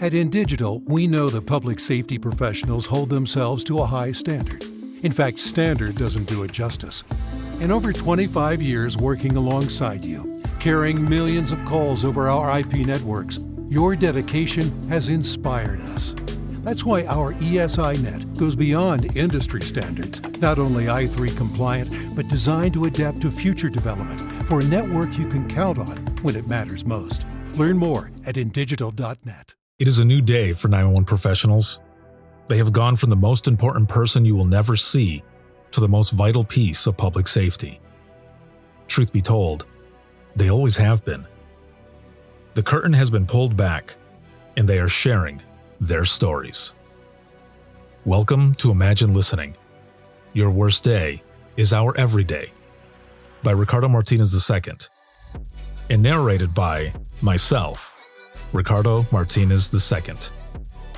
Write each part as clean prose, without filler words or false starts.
At InDigital, we know that public safety professionals hold themselves to a high standard. In fact, standard doesn't do it justice. In over 25 years working alongside you, carrying millions of calls over our IP networks, your dedication has inspired us. That's why our ESI Net goes beyond industry standards, not only i3 compliant, but designed to adapt to future development for a network you can count on when it matters most. Learn more at indigital.net. It is a new day for 911 professionals. They have gone from the most important person you will never see to the most vital piece of public safety. Truth be told, they always have been. The curtain has been pulled back, and they are sharing their stories. Welcome to Imagine Listening. Your Worst Day is Our Everyday by Ricardo Martinez II, and narrated by myself, Ricardo Martinez II,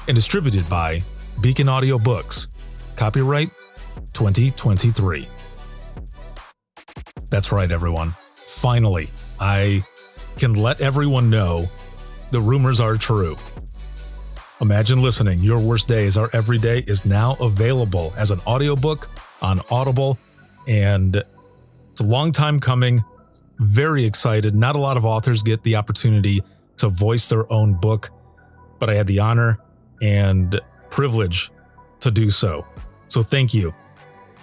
and distributed by Beacon Audio Books. Copyright 2023. That's right, everyone. Finally, I can let everyone know the rumors are true. Imagine Listening, Your Worst Day is Our Everyday is now available as an audiobook on Audible, and it's a long time coming. Very excited. Not a lot of authors get the opportunity to voice their own book, but I had the honor and privilege to do so. So thank you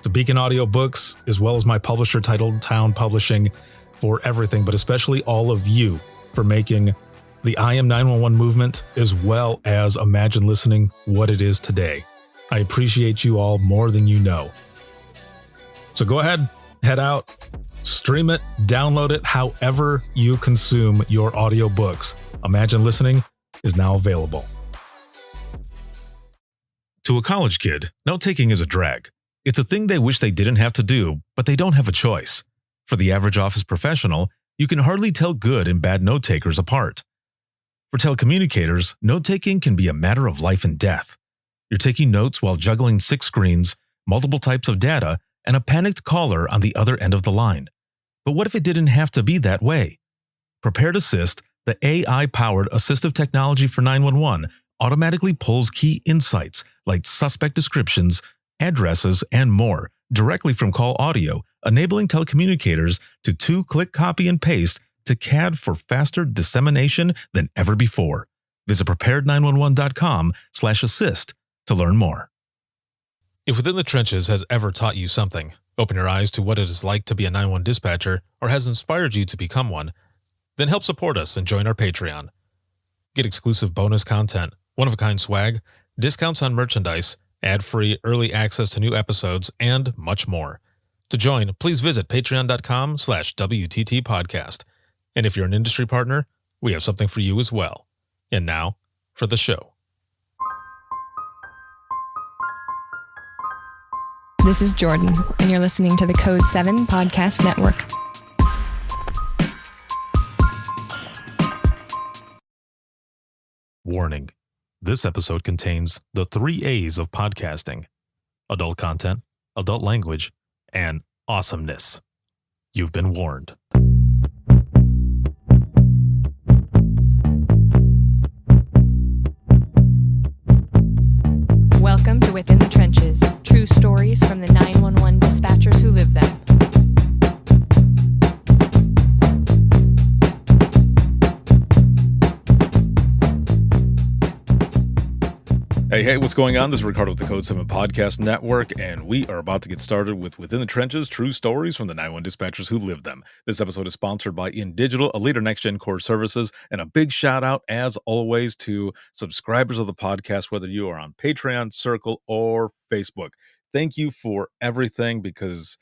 to Beacon Audio Books, as well as my publisher, Titled Town Publishing, for everything, but especially all of you for making the I Am 911 movement, as well as Imagine Listening, what it is today. I appreciate you all more than you know. So go ahead, head out, stream it, download it, however you consume your audiobooks. Imagine Listening is now available. To a college kid, note-taking is a drag. It's a thing they wish they didn't have to do, but they don't have a choice. For the average office professional, you can hardly tell good and bad note-takers apart. For telecommunicators, note-taking can be a matter of life and death. You're taking notes while juggling 6 screens, multiple types of data, and a panicked caller on the other end of the line. But what if it didn't have to be that way? Prepared Assist, the AI-powered assistive technology for 911, automatically pulls key insights like suspect descriptions, addresses, and more directly from call audio, enabling telecommunicators to 2-click copy and paste to CAD for faster dissemination than ever before. Visit prepared911.com/assist to learn more. If Within the Trenches has ever taught you something, open your eyes to what it is like to be a 911 dispatcher, or has inspired you to become one, then help support us and join our Patreon. Get exclusive bonus content, one-of-a-kind swag, discounts on merchandise, ad-free early access to new episodes, and much more. To join, please visit patreon.com/WTT podcast. And if you're an industry partner, we have something for you as well. And now, for the show. This is Jordan, and you're listening to the Code 7 Podcast Network. Warning. This episode contains the 3 A's of podcasting: adult content, adult language, and awesomeness. You've been warned. Welcome to Within the Trenches, true stories from the 911 dispatchers who live them. Hey, what's going on? This is Ricardo with the Code 7 Podcast Network, and we are about to get started with Within the Trenches, true stories from the 911 dispatchers who live them. This episode is sponsored by InDigital, a leader next-gen core services, and a big shout-out, as always, to subscribers of the podcast, whether you are on Patreon, Circle, or Facebook. Thank you for everything, because,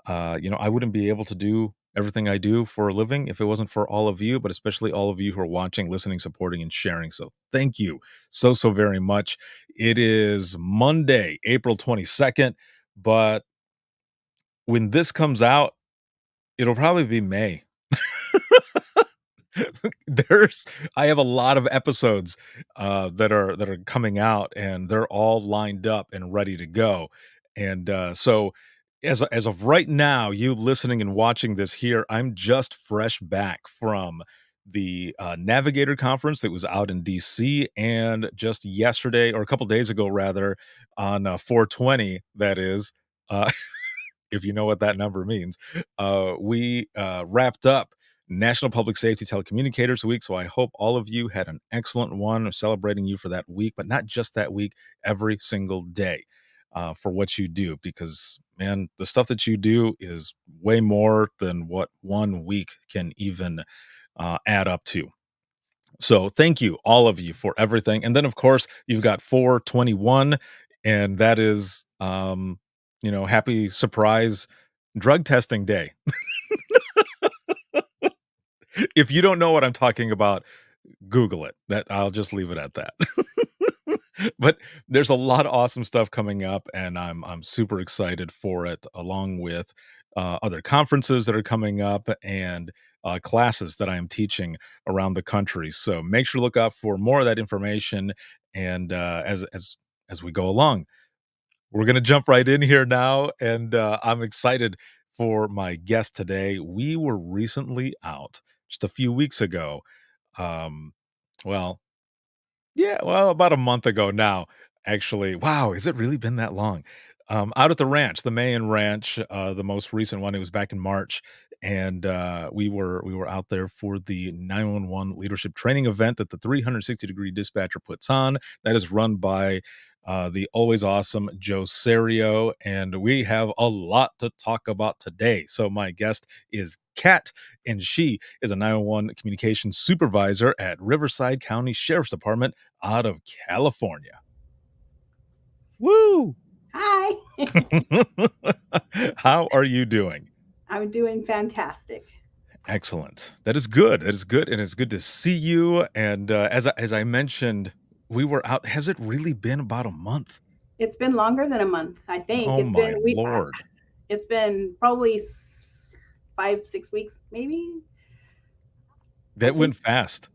I wouldn't be able to do everything I do for a living if it wasn't for all of you, but especially all of you who are watching, listening, supporting, and sharing. So thank you so very much. It is Monday, April 22nd, but when this comes out, it'll probably be May. I have a lot of episodes that are coming out, and they're all lined up and ready to go. And so as of right now, you listening and watching this here, I'm just fresh back from the Navigator Conference that was out in DC, and just yesterday, or a couple days ago, rather, on 420, that is, uh, if you know what that number means, we wrapped up National Public Safety Telecommunicators Week. So I hope all of you had an excellent one, celebrating you for that week, but not just that week, every single day for what you do, because man, the stuff that you do is way more than what one week can even add up to. So thank you, all of you, for everything. And then, of course, you've got 421, and that is, happy surprise drug testing day. If you don't know what I'm talking about, Google it. That I'll just leave it at that. But there's a lot of awesome stuff coming up, and I'm super excited for it, along with other conferences that are coming up, and classes that I am teaching around the country. So make sure to look out for more of that information. And as we go along, we're gonna jump right in here now, and I'm excited for my guest today. We were recently out just a few weeks ago. Um, well, yeah, well, about a month ago now, actually. Wow, has it really been that long? Out at the ranch, the Mayan Ranch, the most recent one, it was back in March, and we were out there for the 911 leadership training event that the 360-degree dispatcher puts on. That is run by the always awesome Joe Serio, and we have a lot to talk about today. So my guest is Kat, and she is a 911 communications supervisor at Riverside County Sheriff's Department out of California. Woo! Hi. How are you doing? I'm doing fantastic. Excellent. That is good. That is good, and it's good to see you. And as I mentioned, we were out. Has it really been about a month? It's been longer than a month, I think. Oh It's my been Lord! it's been probably 5, 6 weeks, maybe. I That think. went fast.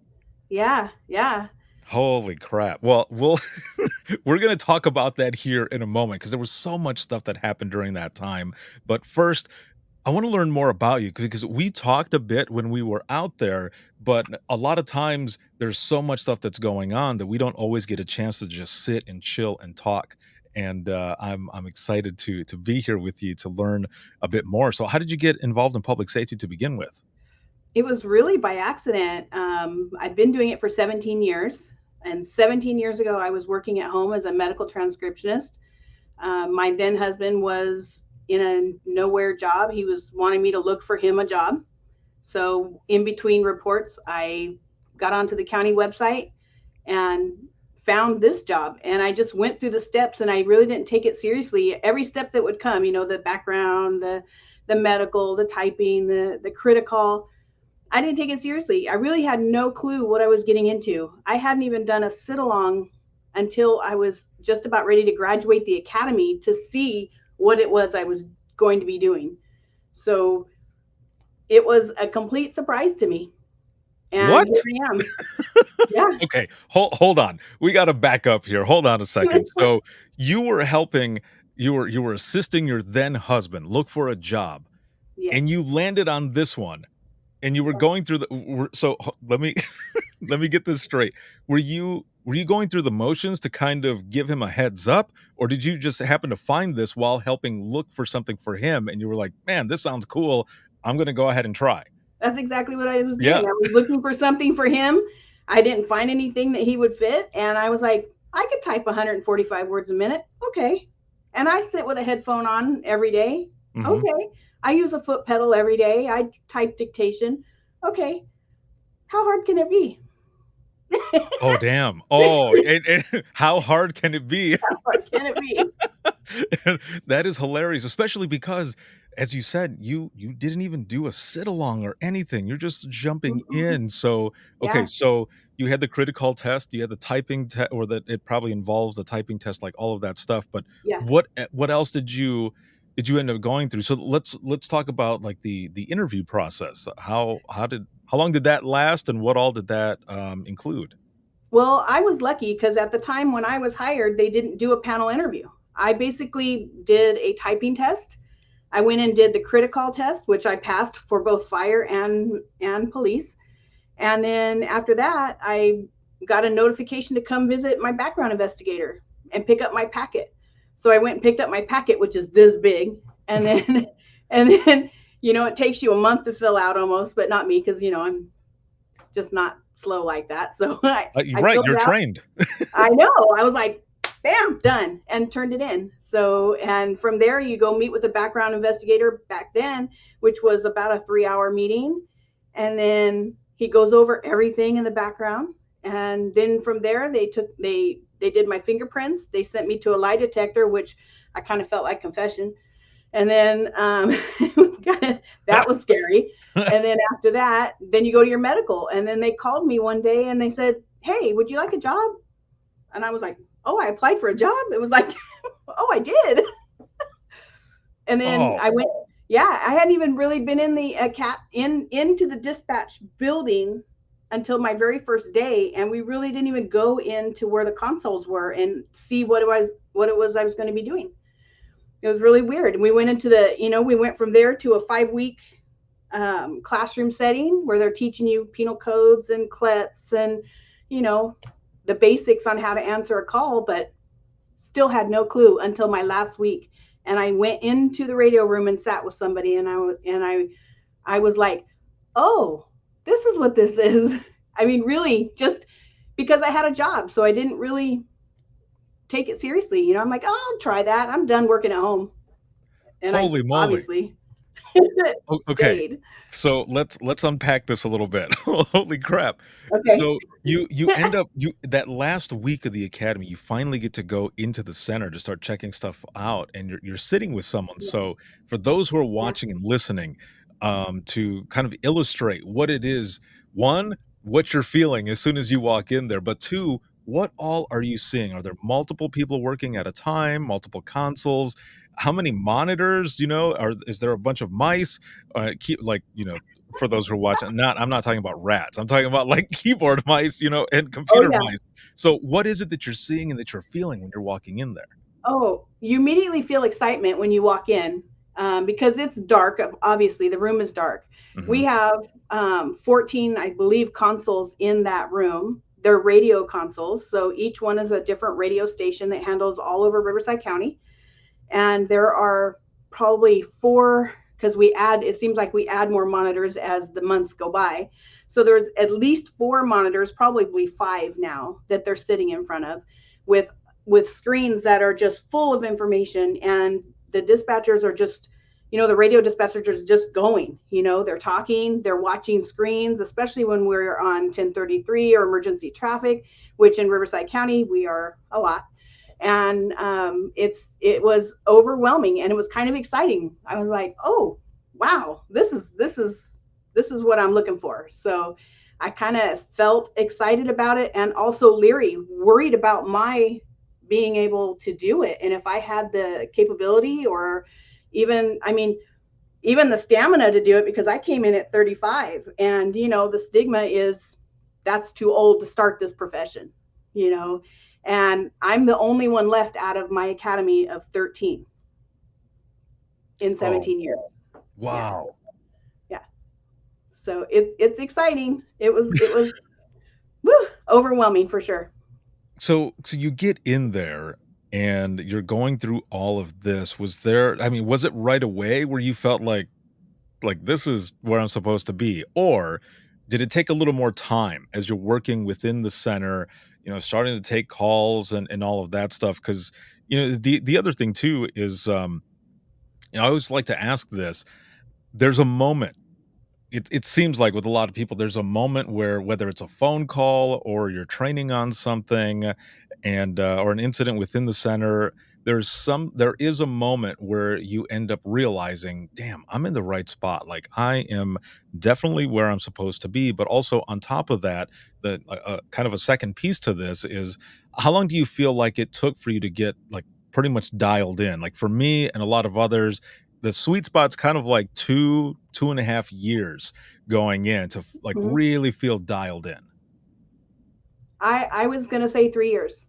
Yeah, yeah. Holy crap. Well, we're going to talk about that here in a moment, because there was so much stuff that happened during that time. But first, I want to learn more about you, because we talked a bit when we were out there, but a lot of times there's so much stuff that's going on that we don't always get a chance to just sit and chill and talk. And I'm excited to be here with you to learn a bit more. So, how did you get involved in public safety to begin with? It was really by accident. I've been doing it for 17 years. And 17 years ago, I was working at home as a medical transcriptionist. My then husband was in a nowhere job. He was wanting me to look for him a job. So in between reports, I got onto the county website and found this job. And I just went through the steps, and I really didn't take it seriously. Every step that would come, the background, the medical, the typing, the critical, I didn't take it seriously. I really had no clue what I was getting into. I hadn't even done a sit along until I was just about ready to graduate the academy to see what it was I was going to be doing. So it was a complete surprise to me. And What? here I am. Yeah. Okay, hold on. We got to back up here. Hold on a second. So you were helping, you were assisting your then husband look for a job, Yes. and you landed on this one, and you were going through let me let me get this straight. Were you going through the motions to kind of give him a heads up, or did you just happen to find this while helping look for something for him, and you were like, "Man, this sounds cool. I'm going to go ahead and try." That's exactly what I was Yeah. doing. I was looking for something for him. I didn't find anything that he would fit. And I was like, I could type 145 words a minute. Okay. And I sit with a headphone on every day. Mhm. Okay. I use a foot pedal every day. I type dictation. Okay. How hard can it be? Oh, damn. Oh, and how hard can it be? How hard can it be? That is hilarious, especially because, as you said, you didn't even do a sit along or anything. You're just jumping Mhm. in. So, okay, Yeah. so you had the critical test, you had the typing test, or that it probably involves the typing test, like all of that stuff. But Yeah. what else did you end up going through? So let's talk about like the interview process. How long did that last, and what all did that include? Well, I was lucky because at the time when I was hired, they didn't do a panel interview. I basically did a typing test. I went and did the critical test, which I passed for both fire and police. And then after that, I got a notification to come visit my background investigator and pick up my packet. So I went and picked up my packet, which is this big. And then, and then, it takes you a month to fill out almost, but not me, because, I'm just not slow like that. So You're I right. filled You're it out. trained. I know. I was like, bam, done, and turned it in. So, and from there, you go meet with the background investigator back then, which was about a 3-hour meeting. And then he goes over everything in the background. And then from there, they did my fingerprints. They sent me to a lie detector, which I kind of felt like confession. And then it was that was scary. And then after that, then you go to your medical. And then they called me one day and they said, "Hey, would you like a job?" And I was like, "Oh, I applied for a job?" It was like, "Oh, I did." And then I went. Yeah, I hadn't even really been in the into the dispatch building until my very first day, and we really didn't even go into where the consoles were and see what it was I was going to be doing. It was really weird. And we went into we went from there to a 5-week classroom setting where they're teaching you penal codes and CLETs and, the basics on how to answer a call, but still had no clue until my last week. And I went into the radio room and sat with somebody, and I was like, "Oh, this is what this is." I mean, really, just because I had a job, so I didn't really take it seriously. I'm like, "Oh, I'll try that. I'm done working at home." And Holy I moly. obviously Okay. stayed. So let's unpack this a little bit. Holy crap. Okay. So you end up that last week of the academy, you finally get to go into the center to start checking stuff out, and you're sitting with someone. So for those who are watching and listening, to kind of illustrate what it is, one, what you're feeling as soon as you walk in there, but two, what all are you seeing? Are there multiple people working at a time, multiple consoles? How many monitors, is there a bunch of mice? For those who are watching, I'm not talking about rats. I'm talking about like keyboard mice, and Oh computer yeah. mice. So what is it that you're seeing and that you're feeling when you're walking in there? Oh, you immediately feel excitement when you walk in, because it's dark. Obviously, the room is dark. We have 14, I believe, consoles in that room. They're radio consoles. So each one is a different radio station that handles all over Riverside County. And there are probably 4, because it seems like we add more monitors as the months go by. So there's at least 4 monitors, probably 5 now, that they're sitting in front of with screens that are just full of information. And the dispatchers are just, the radio dispatchers are just going, they're talking, they're watching screens, especially when we're on 1033 or emergency traffic, which in Riverside County, we are a lot. And it was overwhelming, and it was kind of exciting. I was like, "Oh, wow, this is what I'm looking for." So I kind of felt excited about it, and also leery, worried about my being able to do it, and if I had the capability, or even the stamina to do it, because I came in at 35, and the stigma is that's too old to start this profession, and I'm the only one left out of my academy of 13 in 17 years. Wow. Yeah. So it's exciting. It was overwhelming for sure. So you get in there and you're going through all of this. Was it right away where you felt like this is where I'm supposed to be? Or did it take a little more time as you're working within the center, starting to take calls and all of that stuff? Because, the other thing too is, I always like to ask this. There's a moment. It seems like with a lot of people, there's a moment where whether it's a phone call or you're training on something and or an incident within the center, there is a moment where you end up realizing, damn, I'm in the right spot. Like I am definitely where I'm supposed to be. But also on top of that, the kind of a second piece to this is, how long do you feel like it took for you to get like pretty much dialed in? Like for me and a lot of others, the sweet spot's kind of like 2.5 years going in to like really feel dialed in. I was going to say 3 years.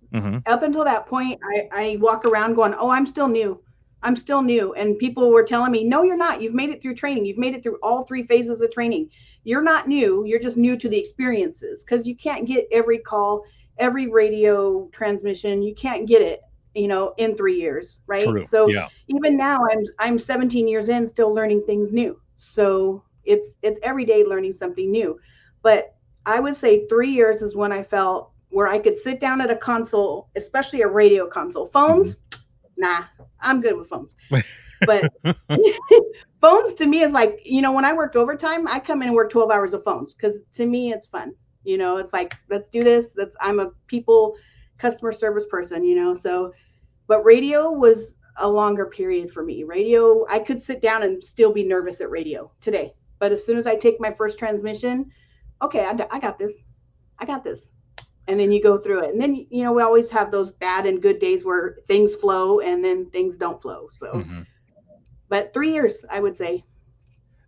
Up until that point, I walk around going, "Oh, I'm still new. I'm still new." And people were telling me, "No, you're not. You've made it through training. You've made it through all 3 phases of training. you're not new. You're just new to the experiences because you can't get every call, every radio transmission. You can't get it, in 3 years, right? True. So Yeah. even now, I'm 17 years in, still learning things new. So it's every day learning something new. But I would say 3 years is when I felt where I could sit down at a console, especially a radio console. Mhm. Phones, nah, I'm good with phones. But phones to me is like, when I worked overtime, I come in and work 12 hours of phones because to me it's fun. It's like, let's do this. I'm a people customer service person, so, but radio was a longer period for me. Radio, I could sit down and still be nervous at radio today. But as soon as I take my first transmission, okay, I got this. I got this. And then you go through it. And then, we always have those bad and good days where things flow and then things don't flow. So, Mhm. but 3 years, I would say.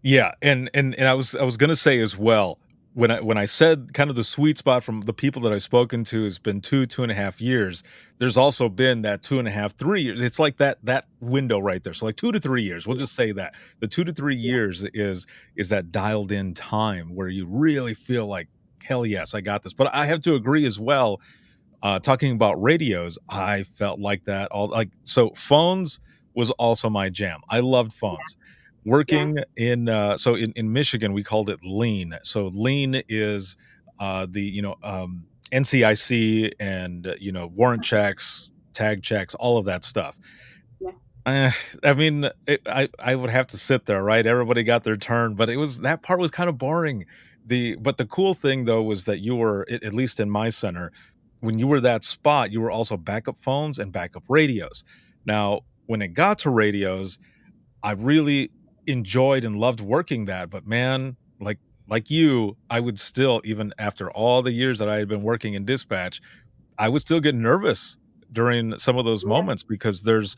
Yeah, and I was gonna say as well, when I said kind of the sweet spot from the people that I've spoken to has been 2.5 years. There's also been that 2.5, 3 years. It's like that window right there. So like 2 to 3 years. We'll just say that the 2 to 3 years is that dialed in time where you really feel like hell yes, I got this. But I have to agree as well. Talking about radios, I felt like that all like so phones was also my jam. I loved phones. Yeah. Working in so in Michigan, we called it lean. So lean is the NCIC and warrant checks, tag checks, all of that stuff. Yeah. Eh, I mean, I would have to sit there, right? Everybody got their turn, but it was that part was kind of boring. But the cool thing though was that you were at least in my center, when you were that spot, you were also backup phones and backup radios. Now, when it got to radios, I really enjoyed and loved working that, but man, like you, I would still, even after all the years that I had been working in dispatch, I would still get nervous during some of those Yeah. moments because there's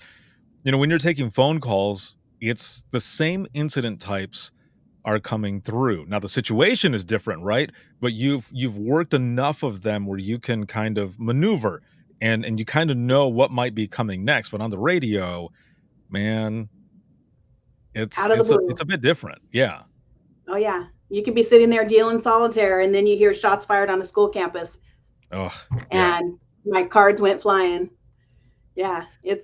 when you're taking phone calls, it's the same incident types are coming through. Now the situation is different, right? But you've worked enough of them where you can kind of maneuver and you kind of know what might be coming next. But on the radio, man, it's Out of the it's a it's blue. a bit different. Yeah. Oh, yeah. You could be sitting there dealing solitaire and then you hear shots fired on a school campus Oh, yeah. and my cards went flying. Yeah, it's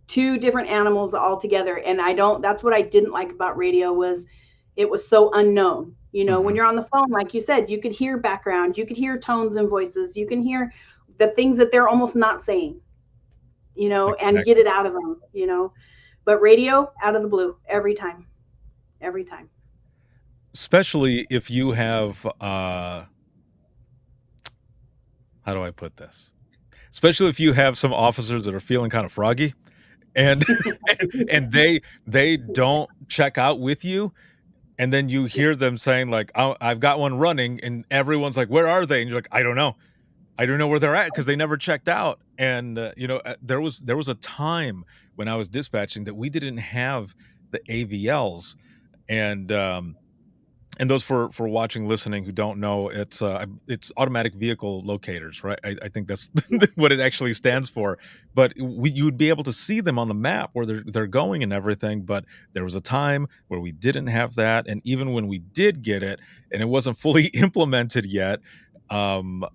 two different animals altogether. And that's what I didn't like about radio was it was so unknown. When Mhm. you're on the phone, like you said, you could hear backgrounds, you could hear tones and voices, you can hear the things that they're almost not saying, and get Exactly. it out of them. But radio, out of the blue, every time, every time. Especially if you have, how do I put this? Especially if you have some officers that are feeling kind of froggy and and they don't check out with you, and then you hear them saying like, "Oh, I've got one running," and everyone's like, "Where are they?" And you're like, "I don't know. I don't know where they're at because they never checked out." And there was a time when I was dispatching that we didn't have the AVLs, and and those for watching, listening who don't know, it's automatic vehicle locators, right? I think that's what it actually stands for. But you would be able to see them on the map where they're going and everything. But there was a time where we didn't have that, and even when we did get it, and it wasn't fully implemented yet,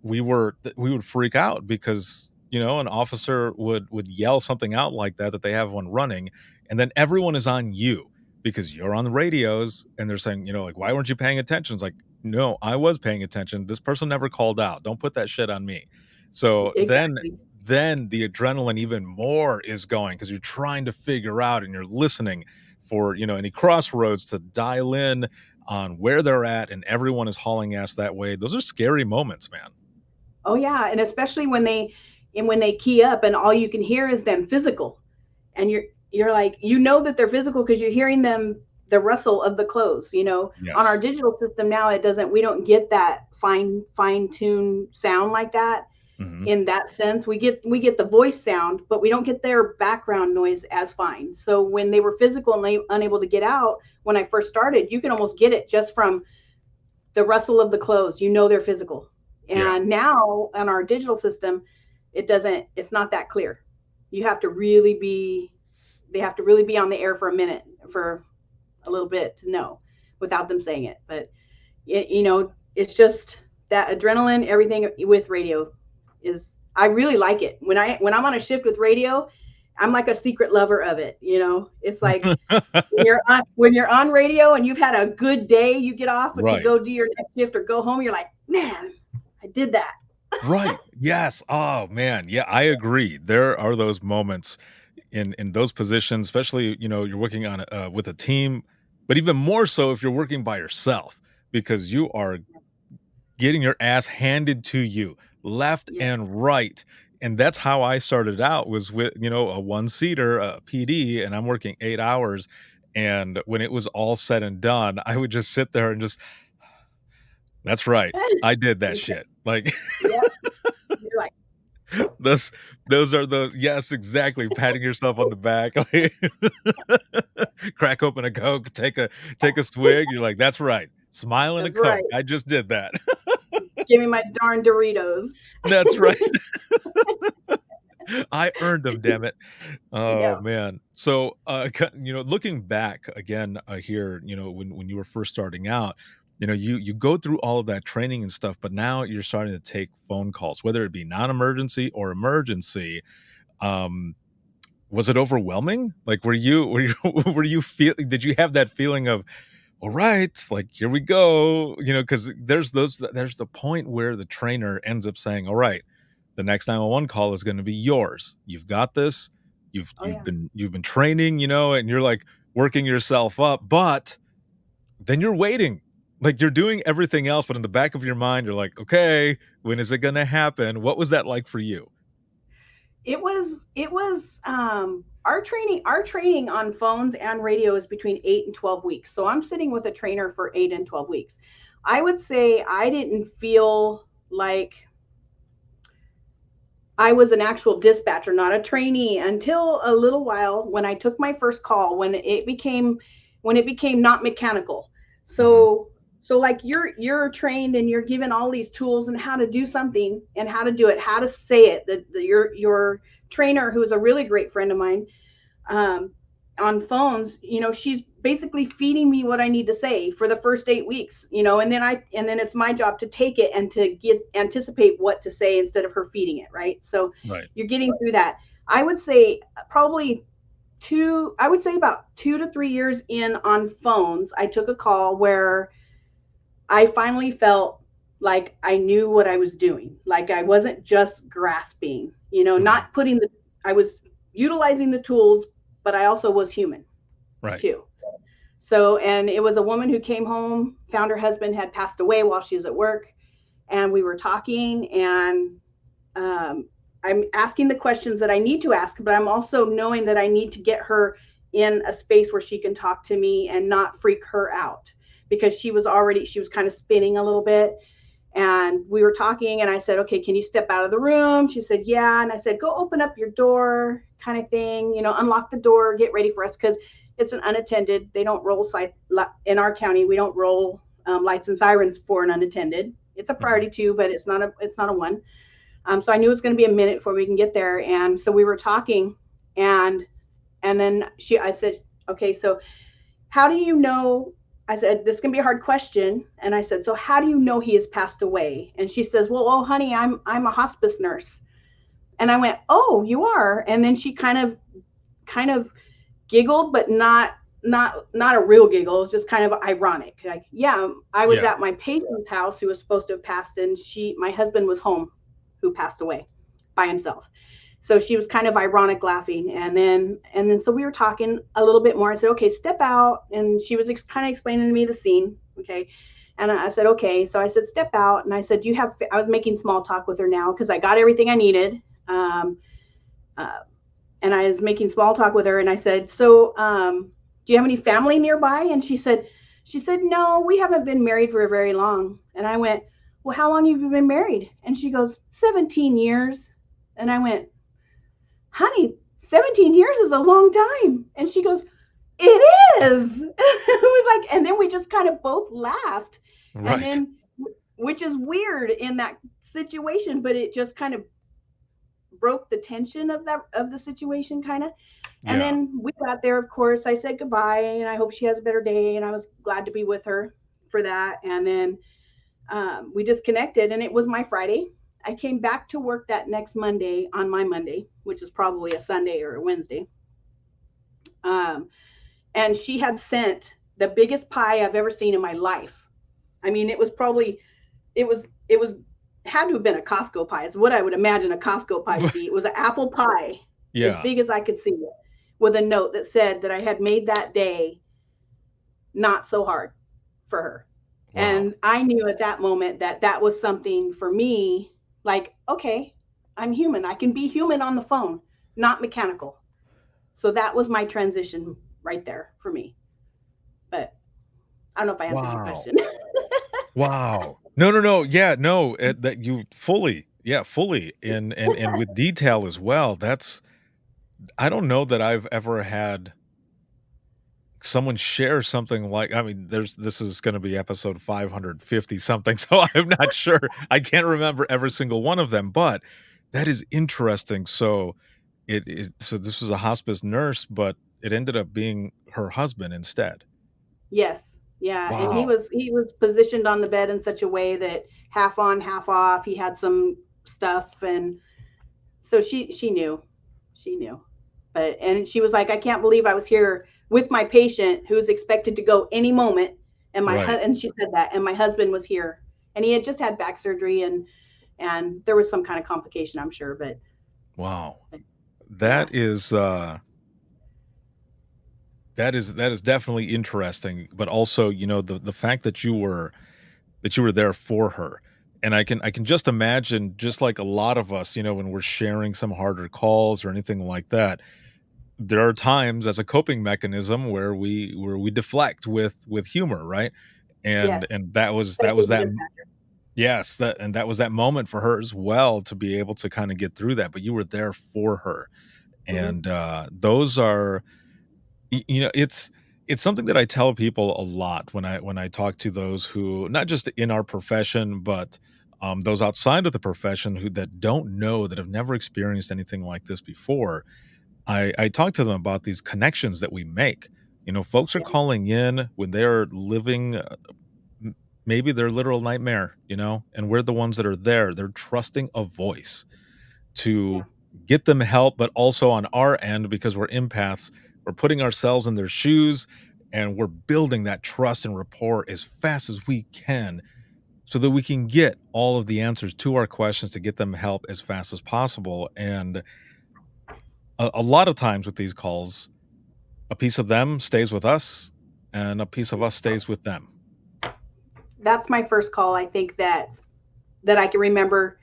we would freak out because an officer would yell something out like that they have one running, and then everyone is on you because you're on the radios and they're saying, like, why weren't you paying attention? It's like, no, I was paying attention. This person never called out. Don't put that shit on me. So Exactly. then the adrenaline even more is going because you're trying to figure out and you're listening for, any crossroads to dial in on where they're at, and everyone is hauling ass that way. Those are scary moments, man. Oh, yeah, and especially when they key up and all you can hear is them physical, and you're like, that they're physical because you're hearing them, the rustle of the clothes. On our Yes. digital system now, we don't get that fine tune sound like that. Hmm. In that sense, we get the voice sound, but we don't get their background noise as fine. So when they were physical and unable to get out, when I first started, you can almost get it just from the rustle of the clothes. They're physical. Yeah. And now on our digital system, it's not that clear. You have to really be, they have to really be on the air for a minute, for a little bit to know. without them saying it. But it's just that adrenaline, everything with radio is, I really like it. When I'm on a shift with radio, I'm like a secret lover of it. It's like when you're on radio and you've had a good day, you get off to Right. go do your next shift or go home. You're like, man, I did that. Right. Yes. Oh man. Yeah, I agree. There are those moments in those positions, especially, you're working on with a team, but even more so if you're working by yourself because you are getting your ass handed to you left Yes. and right. And that's how I started out was with, a one-seater, PD, and I'm working 8 hours. And when it was all said and done, I would just sit there and just, that's right. I did that shit. Like, Yeah. You're like, those are the, yes, exactly. Patting yourself on the back, crack open a Coke, take a swig. You're like, that's right. Smile and a that's right. Coke. I just did that. Give me my darn Doritos. That's right. I earned them, damn it. Oh Yeah. man. So, looking back again here, when you were first starting out, you go through all of that training and stuff, but now you're starting to take phone calls, whether it be non-emergency or emergency. Um, was it overwhelming? Like, were you did you have that feeling of, all right, like, here we go, because there's the point where the trainer ends up saying, all right, the next 911 call is going to be yours. You've got this. You've Oh, yeah. been training, and you're like working yourself up, but then you're waiting. Like you're doing everything else, but in the back of your mind, you're like, okay, when is it going to happen? What was that like for you? It was our training on phones and radio is between 8 and 12 weeks. So I'm sitting with a trainer for 8 and 12 weeks. I would say I didn't feel like I was an actual dispatcher, not a trainee, until a little while when I took my first call, when it became not mechanical. Mhm. So like you're trained and you're given all these tools and how to do something and how to do it, how to say it. Your trainer, who's a really great friend of mine, um, on phones, she's basically feeding me what I need to say for the first 8 weeks, and then it's my job to take it and to anticipate what to say instead of her feeding it, right? So Right. you're getting through that. I would say about 2 to 3 years in on phones, I took a call where I finally felt like I knew what I was doing. Like I wasn't just grasping, Mhm. not I was utilizing the tools, but I also was human Right. too. So, and it was a woman who came home, found her husband had passed away while she was at work, and we were talking, and I'm asking the questions that I need to ask, but I'm also knowing that I need to get her in a space where she can talk to me and not freak her out because she was kind of spinning a little bit. And we were talking, and I said, okay, can you step out of the room? She said, yeah. And I said, go open up your door, kind of thing, unlock the door, get ready for us, because it's an unattended. They don't roll in our county. We don't roll lights and sirens for an unattended. It's a Mhm. priority too, but it's not a one. So I knew it was going to be a minute before we can get there. And so we were talking, and then I said, okay, so how do you know? I said, this can be a hard question. And I said, so how do you know he has passed away? And she says, well, oh, honey, I'm a hospice nurse. And I went, oh, you are? And then she kind of giggled, but not a real giggle. It was just kind of ironic. Like, yeah, I was Yeah. at my patient's house who was supposed to have passed, and my husband was home, who passed away by himself. So she was kind of ironic laughing. And then so we were talking a little bit more. I said, okay, step out. And she was kind of explaining to me the scene. Okay. And I said, okay. So I said, step out. And I said, I was making small talk with her now because I got everything I needed. Uh, and I was making small talk with her. And I said, so, do you have any family nearby? And she said, no, we haven't been married for very long. And I went, well, how long have you been married? And she goes, 17 years. And I went, honey, 17 years is a long time. And she goes, it is. It was like, and then we just kind of both laughed. And Right. then, which is weird in that situation, but it just kind of broke the tension of the situation kind of. And Yeah. then we got there, of course. I said goodbye and I hope she has a better day. And I was glad to be with her for that. And then we disconnected, and it was my Friday. I came back to work that next Monday on my Monday, which is probably a Sunday or a Wednesday. Um, and she had sent the biggest pie I've ever seen in my life. I mean, it was had to have been a Costco pie. It's what I would imagine a Costco pie would be. It was an apple pie, as Yeah. big as I could see it, with a note that said that I had made that day not so hard for her. Wow. And I knew at that moment that that was something for me, like, okay, I'm human. I can be human on the phone, not mechanical. So that was my transition right there for me. But I don't know if I answered your Wow. question. Wow. No, no, no. Yeah, no, that you fully, yeah, fully and with detail as well. That's I don't know that I've ever had someone share something like I mean, this is gonna be episode 550 something, so I'm not sure. I can't remember every single one of them, but that is interesting. So so this was a hospice nurse, but it ended up being her husband instead. Yes. Yeah. And he Wow. was he was positioned on the bed in such a way that half on, half off. He had some stuff, and so she knew. She knew. But and she was like, I can't believe I was here with my patient who's expected to go any moment. And Right. and she said that, and my husband was here, and he had just had back surgery, and there was some kind of complication, I'm sure, Wow. but yeah. That is, that is definitely interesting, but also, the fact that you were there for her. And I can just imagine, just like a lot of us, when we're sharing some harder calls or anything like that, there are times as a coping mechanism where we deflect with humor, right? Yes. And that Especially was with that dispatch. yes, that was that moment for her as well to be able to kind of get through that. But you were there for her. Hmm. And those are it's something that I tell people a lot when I talk to those who not just in our profession, but those outside of the profession who that don't know that have never experienced anything like this before. I talk to them about these connections that we make. Folks are Yeah. calling in when they're living m- maybe their literal nightmare, and we're the ones that are there. They're trusting a voice Yeah. to get them help, but also on our end, because we're empaths, we're putting ourselves in their shoes and we're building that trust and rapport as fast as we can so that we can get all of the answers to our questions to get them help as fast as possible. And a lot of times with these calls, a piece of them stays with us and a piece of us stays with them. That's my first call. I think that I can remember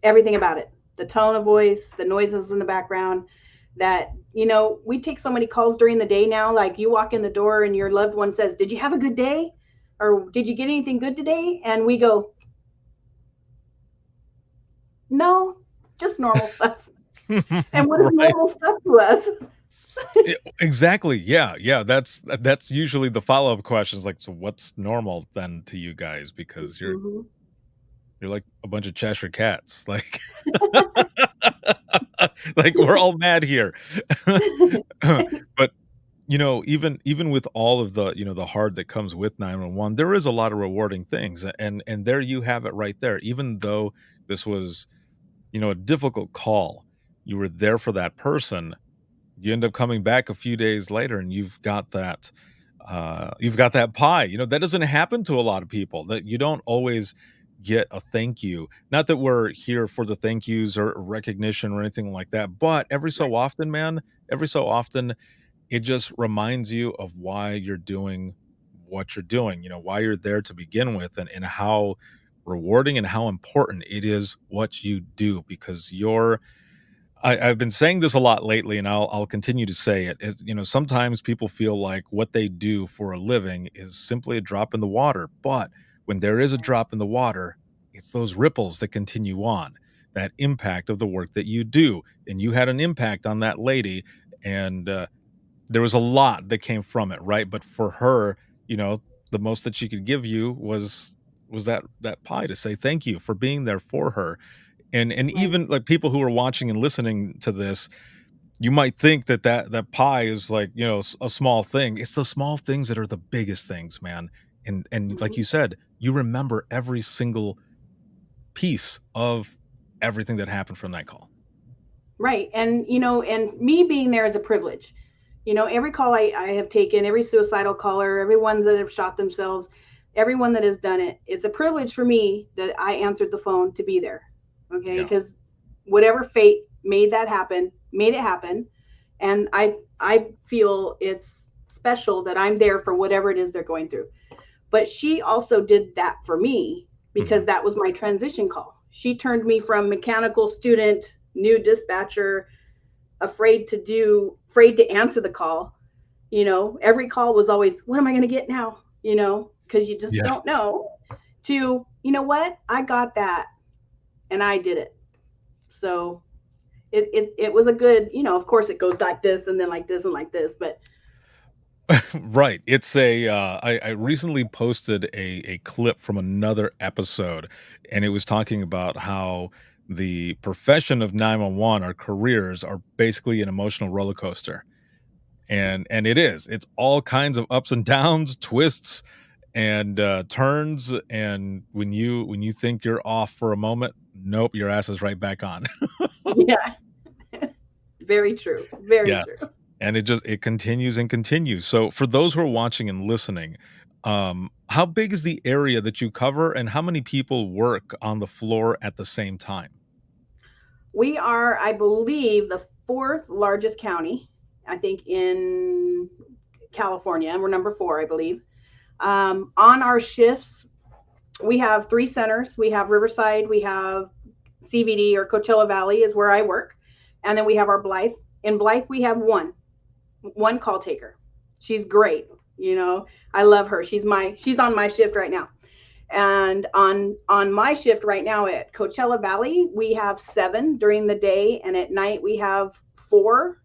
everything about it. The tone of voice, the noises in the background, that we take so many calls during the day now. Like, you walk in the door and your loved one says, did you have a good day, or did you get anything good today? And we go, no, just normal stuff. And what is Right. normal stuff to us? Exactly. Yeah, yeah, that's usually the follow-up questions, like, "So what's normal then to you guys?" Because Hmm. you're like a bunch of Cheshire cats, like like, we're all mad here. But, even with all of the, the hard that comes with 911, there is a lot of rewarding things, and there you have it right there. Even though this was, a difficult call, you were there for that person. You end up coming back a few days later and you've got that pie. That doesn't happen to a lot of people. That you don't always get a thank you. Not that we're here for the thank yous or recognition or anything like that, but every so Right. often, man, every so often it just reminds you of why you're doing what you're doing, why you're there to begin with, and how rewarding and how important it is what you do, because I've been saying this a lot lately, and I'll continue to say it. Sometimes people feel like what they do for a living is simply a drop in the water. But when there is a drop in the water, it's those ripples that continue on, that impact of the work that you do. And you had an impact on that lady, and there was a lot that came from it, right? But for her, you know, the most that she could give you was that pie to say thank you for being there for her. And Right. even like people who are watching and listening to this, You might think that that pie is like, a small thing. It's the small things that are the biggest things, man. And like Mhm. you said, you remember every single piece of everything that happened from that call. Right. And, and me being there is a privilege. Every call I have taken, every suicidal caller, everyone that have shot themselves, everyone that has done it, it's a privilege for me that I answered the phone to be there. Okay. Yeah. Because whatever fate made that happen, made it happen. And I feel it's special that I'm there for whatever it is they're going through. But she also did that for me because Mhm. that was my transition call. She turned me from mechanical student, new dispatcher, afraid to answer the call. Every call was always, what am I going to get now? Because you just Yeah. don't know. To, you know what? I got that and I did it. So it was a good, of course it goes like this and then like this and like this, but Right. I recently posted a clip from another episode, and it was talking about how the profession of 911, our careers, are basically an emotional roller coaster. And it is. It's all kinds of ups and downs, twists, and turns. And when you think you're off for a moment, nope, your ass is right back on. yeah, very true. Very true. Yes, and it continues and continues. So for those who are watching and listening, how big is the area that you cover, and how many people work on the floor at the same time? We are, I believe, the fourth largest county, I think, in California. And we're number four, I believe. On our shifts, we have three centers. We have Riverside, we have CVD or Coachella Valley is where I work. And then we have our Blythe. In Blythe, we have one call taker. She's great. I love her. She's on my shift right now. And on my shift right now at Coachella Valley, we have 7 during the day, and at night we have 4.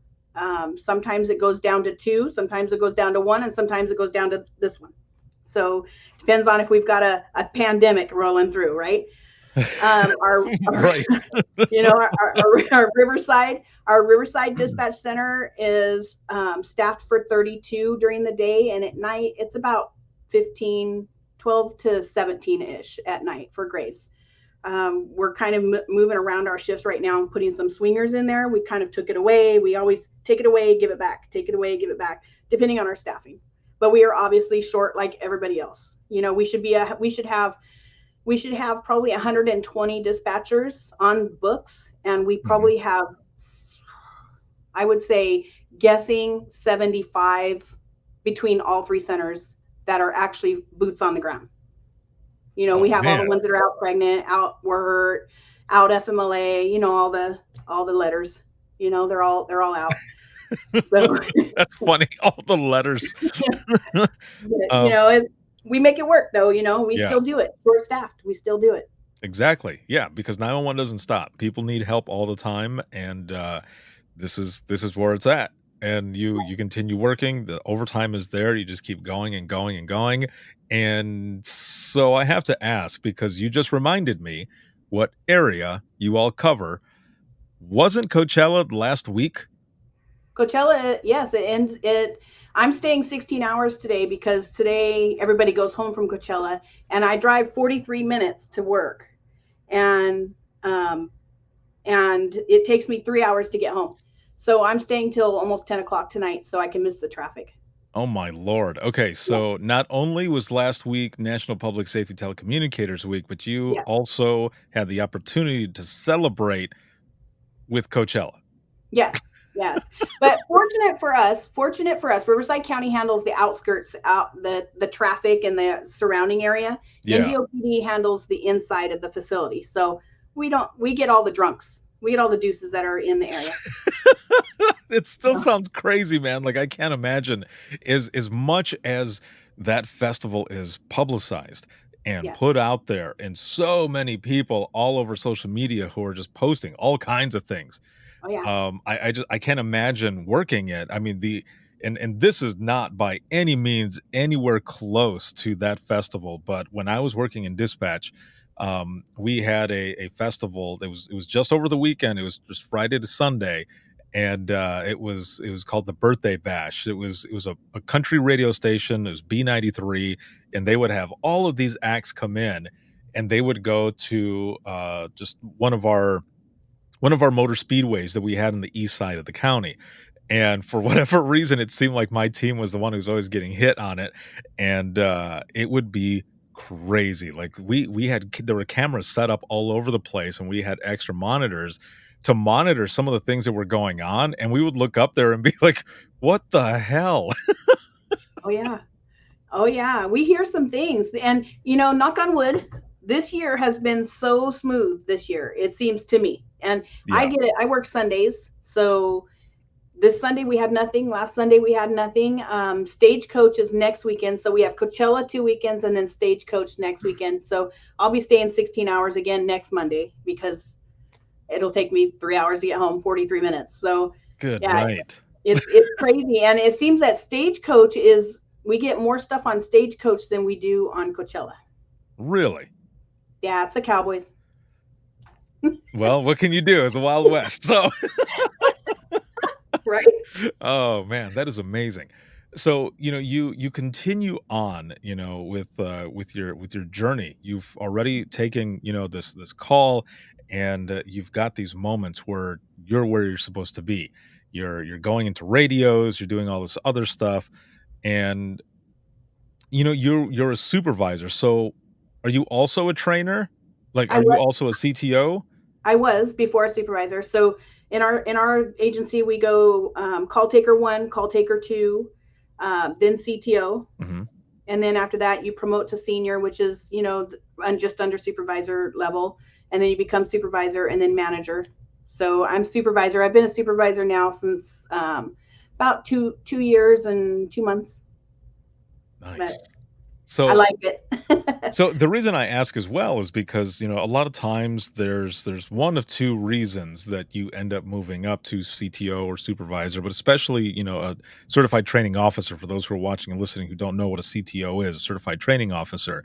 Sometimes it goes down to 2, sometimes it goes down to 1, and sometimes it goes down to this one. So depends on if we've got a pandemic rolling through, right? Our Right. our Riverside dispatch center is staffed for 32 during the day, and at night it's about 15, 12 to 17 ish at night for Graves. We're kind of moving around our shifts right now and putting some swingers in there. We kind of took it away. We always take it away, give it back, take it away, give it back, depending on our staffing. But we are obviously short like everybody else. We should have probably 120 dispatchers on books, and we Mhm. probably have, I would say, guessing 75 between all three centers that are actually boots on the ground. We Oh, have all the man. ones that are out pregnant, out were hurt, out FMLA, all the letters, they're all out. So, That's funny, all the letters. but, Um, we make it work though, we yeah. still do it. We're staffed. We still do it. Exactly. Yeah, because 911 doesn't stop. People need help all the time, and this is where it's at. And you continue working. The overtime is there. You just keep going and going and going. And so I have to ask, because you just reminded me what area you all cover. Wasn't Coachella last week? Coachella, yes, it ends it. I'm staying 16 hours today because today everybody goes home from Coachella, and I drive 43 minutes to work, and um, and it takes me 3 hours to get home. So I'm staying till almost 10 o'clock tonight so I can miss the traffic. Oh my lord. Okay, Yeah. so not only was last week National Public Safety Telecommunicators Week, but you Yeah. also had the opportunity to celebrate with Coachella. Yes. Yes. But fortunate for us, Riverside County handles the outskirts, out the traffic and the surrounding area. Yeah. NDOPD handles the inside of the facility. So we get all the drunks. We get all the deuces that are in the area. It still sounds crazy, man. Like, I can't imagine as much as that festival is publicized and Yes. put out there, and so many people all over social media who are just posting all kinds of things. Oh yeah. I can't imagine working it. I mean, and this is not by any means anywhere close to that festival, but when I was working in dispatch, we had a festival. It was just over the weekend. It was just Friday to Sunday, and it was called the Birthday Bash. It was a country radio station. It was B93, and they would have all of these acts come in, and they would go to just one of our motor speedways that we had on the east side of the county. And for whatever reason, it seemed like my team was the one who was always getting hit on it, and it would be crazy. Like there were cameras set up all over the place, and we had extra monitors to monitor some of the things that were going on, and we would look up there and be like, "What the hell?" Oh yeah. Oh yeah. We hear some things, and knock on wood, this year has been so smooth this year, it seems to me. And I Yeah. get it. I work Sundays, so this Sunday we had nothing. Last Sunday we had nothing. Stagecoach is next weekend, so we have Coachella 2 weekends and then Stagecoach next weekend. So I'll be staying 16 hours again next Monday because it'll take me 3 hours to get home, 43 minutes. So Good yeah, night. it's crazy, and it seems that Stagecoach is we get more stuff on Stagecoach than we do on Coachella. Really? Yeah, it's the Cowboys. Well, what can you do? It's a Wild West. So Right. oh man, that is amazing. So, you continue on, with your journey. You've already taken, this call, and you've got these moments where you're where you're supposed to be. You're going into radios, you're doing all this other stuff, and you're a supervisor. So, are you also a trainer? Like, I are you was also a CTO? I was before a supervisor. So in our agency we go call taker 1, call taker 2, then CTO, Hmm. and then after that you promote to senior, which is just under supervisor level, and then you become supervisor and then manager. So I'm supervisor. I've been a supervisor now since about two years and 2 months, but Nice. I So, like it. So the reason I ask as well is because, a lot of times there's one of two reasons that you end up moving up to CTO or supervisor, but especially, a certified training officer. For those who are watching and listening who don't know what a CTO is, a certified training officer.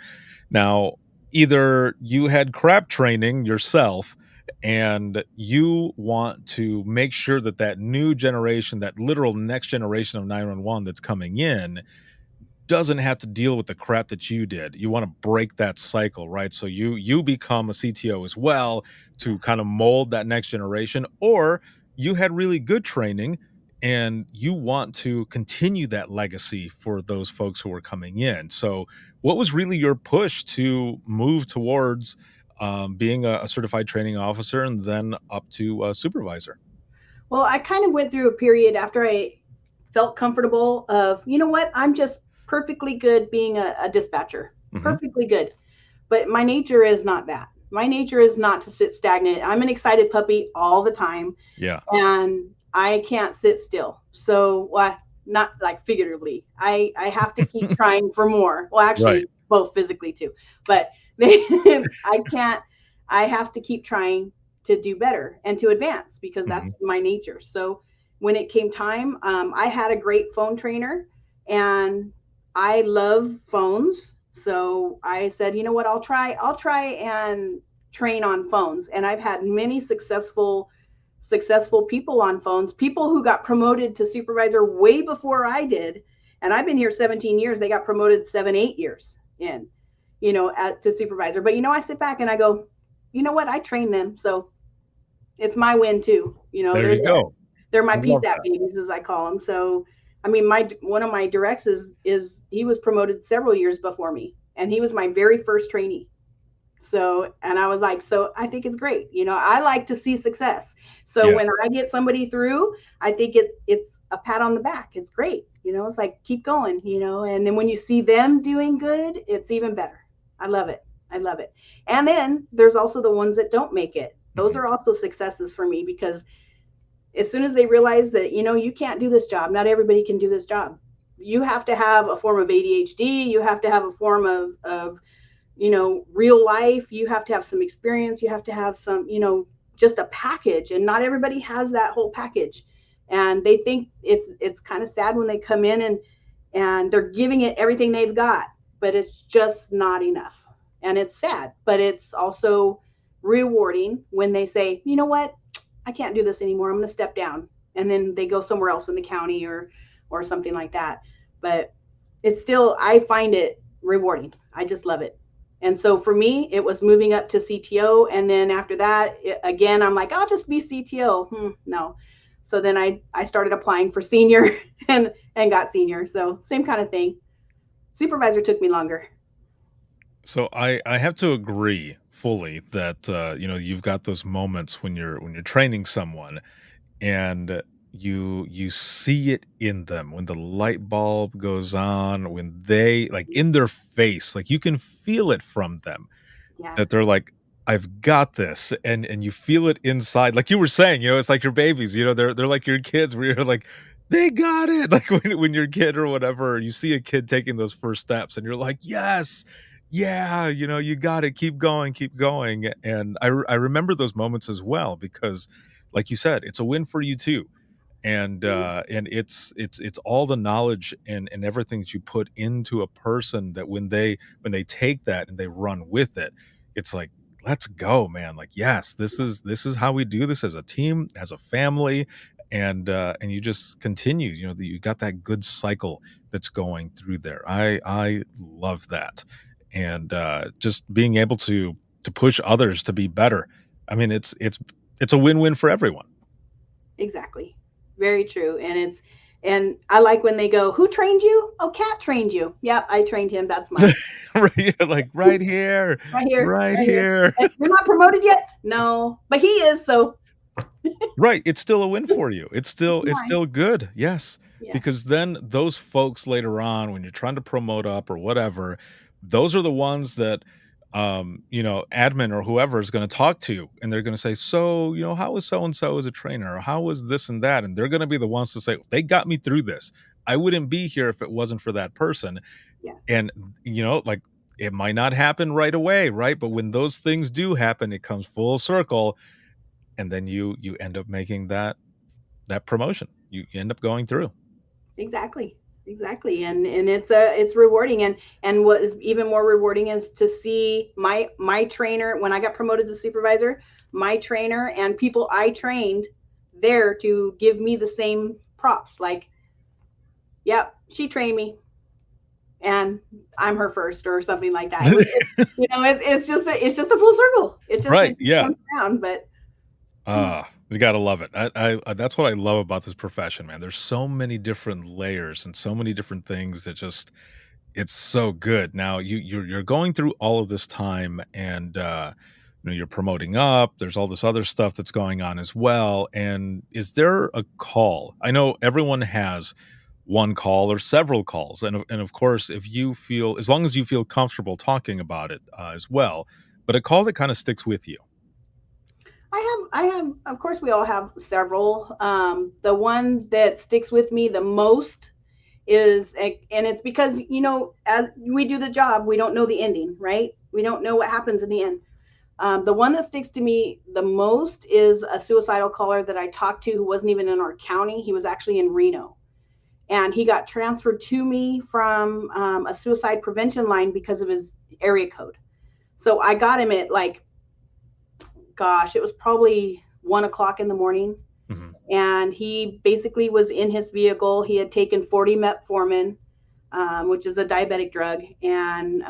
Now, either you had crap training yourself and you want to make sure that that new generation, that literal next generation of 911 that's coming in, doesn't have to deal with the crap that you did. You want to break that cycle, right? So you become a CTO as well to kind of mold that next generation, or you had really good training and you want to continue that legacy for those folks who are coming in. So what was really your push to move towards being a certified training officer and then up to a supervisor? Well, I kind of went through a period after I felt comfortable of, what, I'm just perfectly good being a dispatcher, Hmm. perfectly good. But my nature is not that. My nature is not to sit stagnant. I'm an excited puppy all the time, Yeah. and I can't sit still. So, well, not like figuratively. I have to keep trying for more. Well, Right. actually, both physically too. But I can't. I have to keep trying to do better and to advance because that's Hmm. my nature. So, when it came time, I had a great phone trainer, and I love phones. So I said, you know what, I'll try and train on phones. And I've had many successful people on phones, people who got promoted to supervisor way before I did. And I've been here 17 years. They got promoted 7, 8 years in, to supervisor. But I sit back and I go, you know what? I train them. So it's my win too. There They're you there. go. They're my I love PSAP that. babies, as I call them. So, I mean, my one of my directs is he was promoted several years before me, and he was my very first trainee. So, and I was like, so I think it's great. I like to see success. So Yeah. when I get somebody through, I think it's a pat on the back. It's great. It's like keep going. And then when you see them doing good, it's even better. I love it. I love it. And then there's also the ones that don't make it. Those Mhm. are also successes for me because as soon as they realize that you can't do this job, not everybody can do this job. You have to have a form of ADHD, you have to have a form of real life, you have to have some experience, you have to have some just a package, and not everybody has that whole package. And they think it's kind of sad when they come in and they're giving it everything they've got, but it's just not enough. And it's sad, but it's also rewarding when they say, you know what, I can't do this anymore. I'm going to step down. and then they go somewhere else in the county or something like that. But it's still, I find it rewarding. I just love it. And so for me, it was moving up to CTO. And then after that, again, I'm like, I'll just be CTO. No. So then I started applying for senior and got senior. So same kind of thing. Supervisor took me longer. So I have to agree fully that you've got those moments when you're training someone and you see it in them when the light bulb goes on, when they like in their face, like you can feel it from them Yeah. that they're like, I've got this, and you feel it inside. Like you were saying, it's like your babies, they're like your kids where you're like, they got it. Like when you're a kid or whatever, you see a kid taking those first steps and you're like, yes, yeah, you got it, keep going, keep going. And I remember those moments as well because like you said, it's a win for you too. And it's all the knowledge and everything that you put into a person that when they take that and they run with it, it's like, let's go, man. Like, yes, this is how we do this as a team, as a family. And you just continue, you got that good cycle that's going through there. I love that. And just being able to push others to be better. I mean, it's a win-win for everyone. Exactly. Very true. And I like when they go, who trained you? Oh, Cat trained you. Yep, I trained him. That's mine. Right, like right here, Right here. right Right here. here. And you're not promoted yet? No. But he is, so Right, it's still a win for you. It's it's still it's mine. still good, yes, Yeah. because then those folks later on when you're trying to promote up or whatever, those are the ones that, admin or whoever is gonna talk to, and they're gonna say, "So, how was so and so as a trainer? Or how was this and that?" And they're gonna be the ones to say, "They got me through this. I wouldn't be here if it wasn't for that person." Yes. And, like, it might not happen right away, right? But when those things do happen, it comes full circle, and then you end up making that promotion. You end up going through. Exactly. Exactly. And it's rewarding. And what is even more rewarding is to see my trainer when I got promoted to supervisor, my trainer and people I trained there to give me the same props. Like, yep, she trained me and I'm her first or something like that. It was it's just a full circle. Right, It just yeah. comes around. But You gotta love it. I that's what I love about this profession, man. There's so many different layers and so many different things that just it's so good. Now you're going through all of this time and you're promoting up. There's all this other stuff that's going on as well. And is there a call? I know everyone has one call or several calls, and of course, if you feel as long as you feel comfortable talking about it as well, but a call that kind of sticks with you. I have, of course, we all have several. The one that sticks with me the most is, and it's because, as we do the job, we don't know the ending, right? We don't know what happens in the end. The one that sticks to me the most is a suicidal caller that I talked to who wasn't even in our county. He was actually in Reno. And he got transferred to me from a suicide prevention line because of his area code. So I got him at it was probably 1 o'clock in the morning. Mm-hmm. And he basically was in his vehicle. He had taken 40 metformin, which is a diabetic drug. And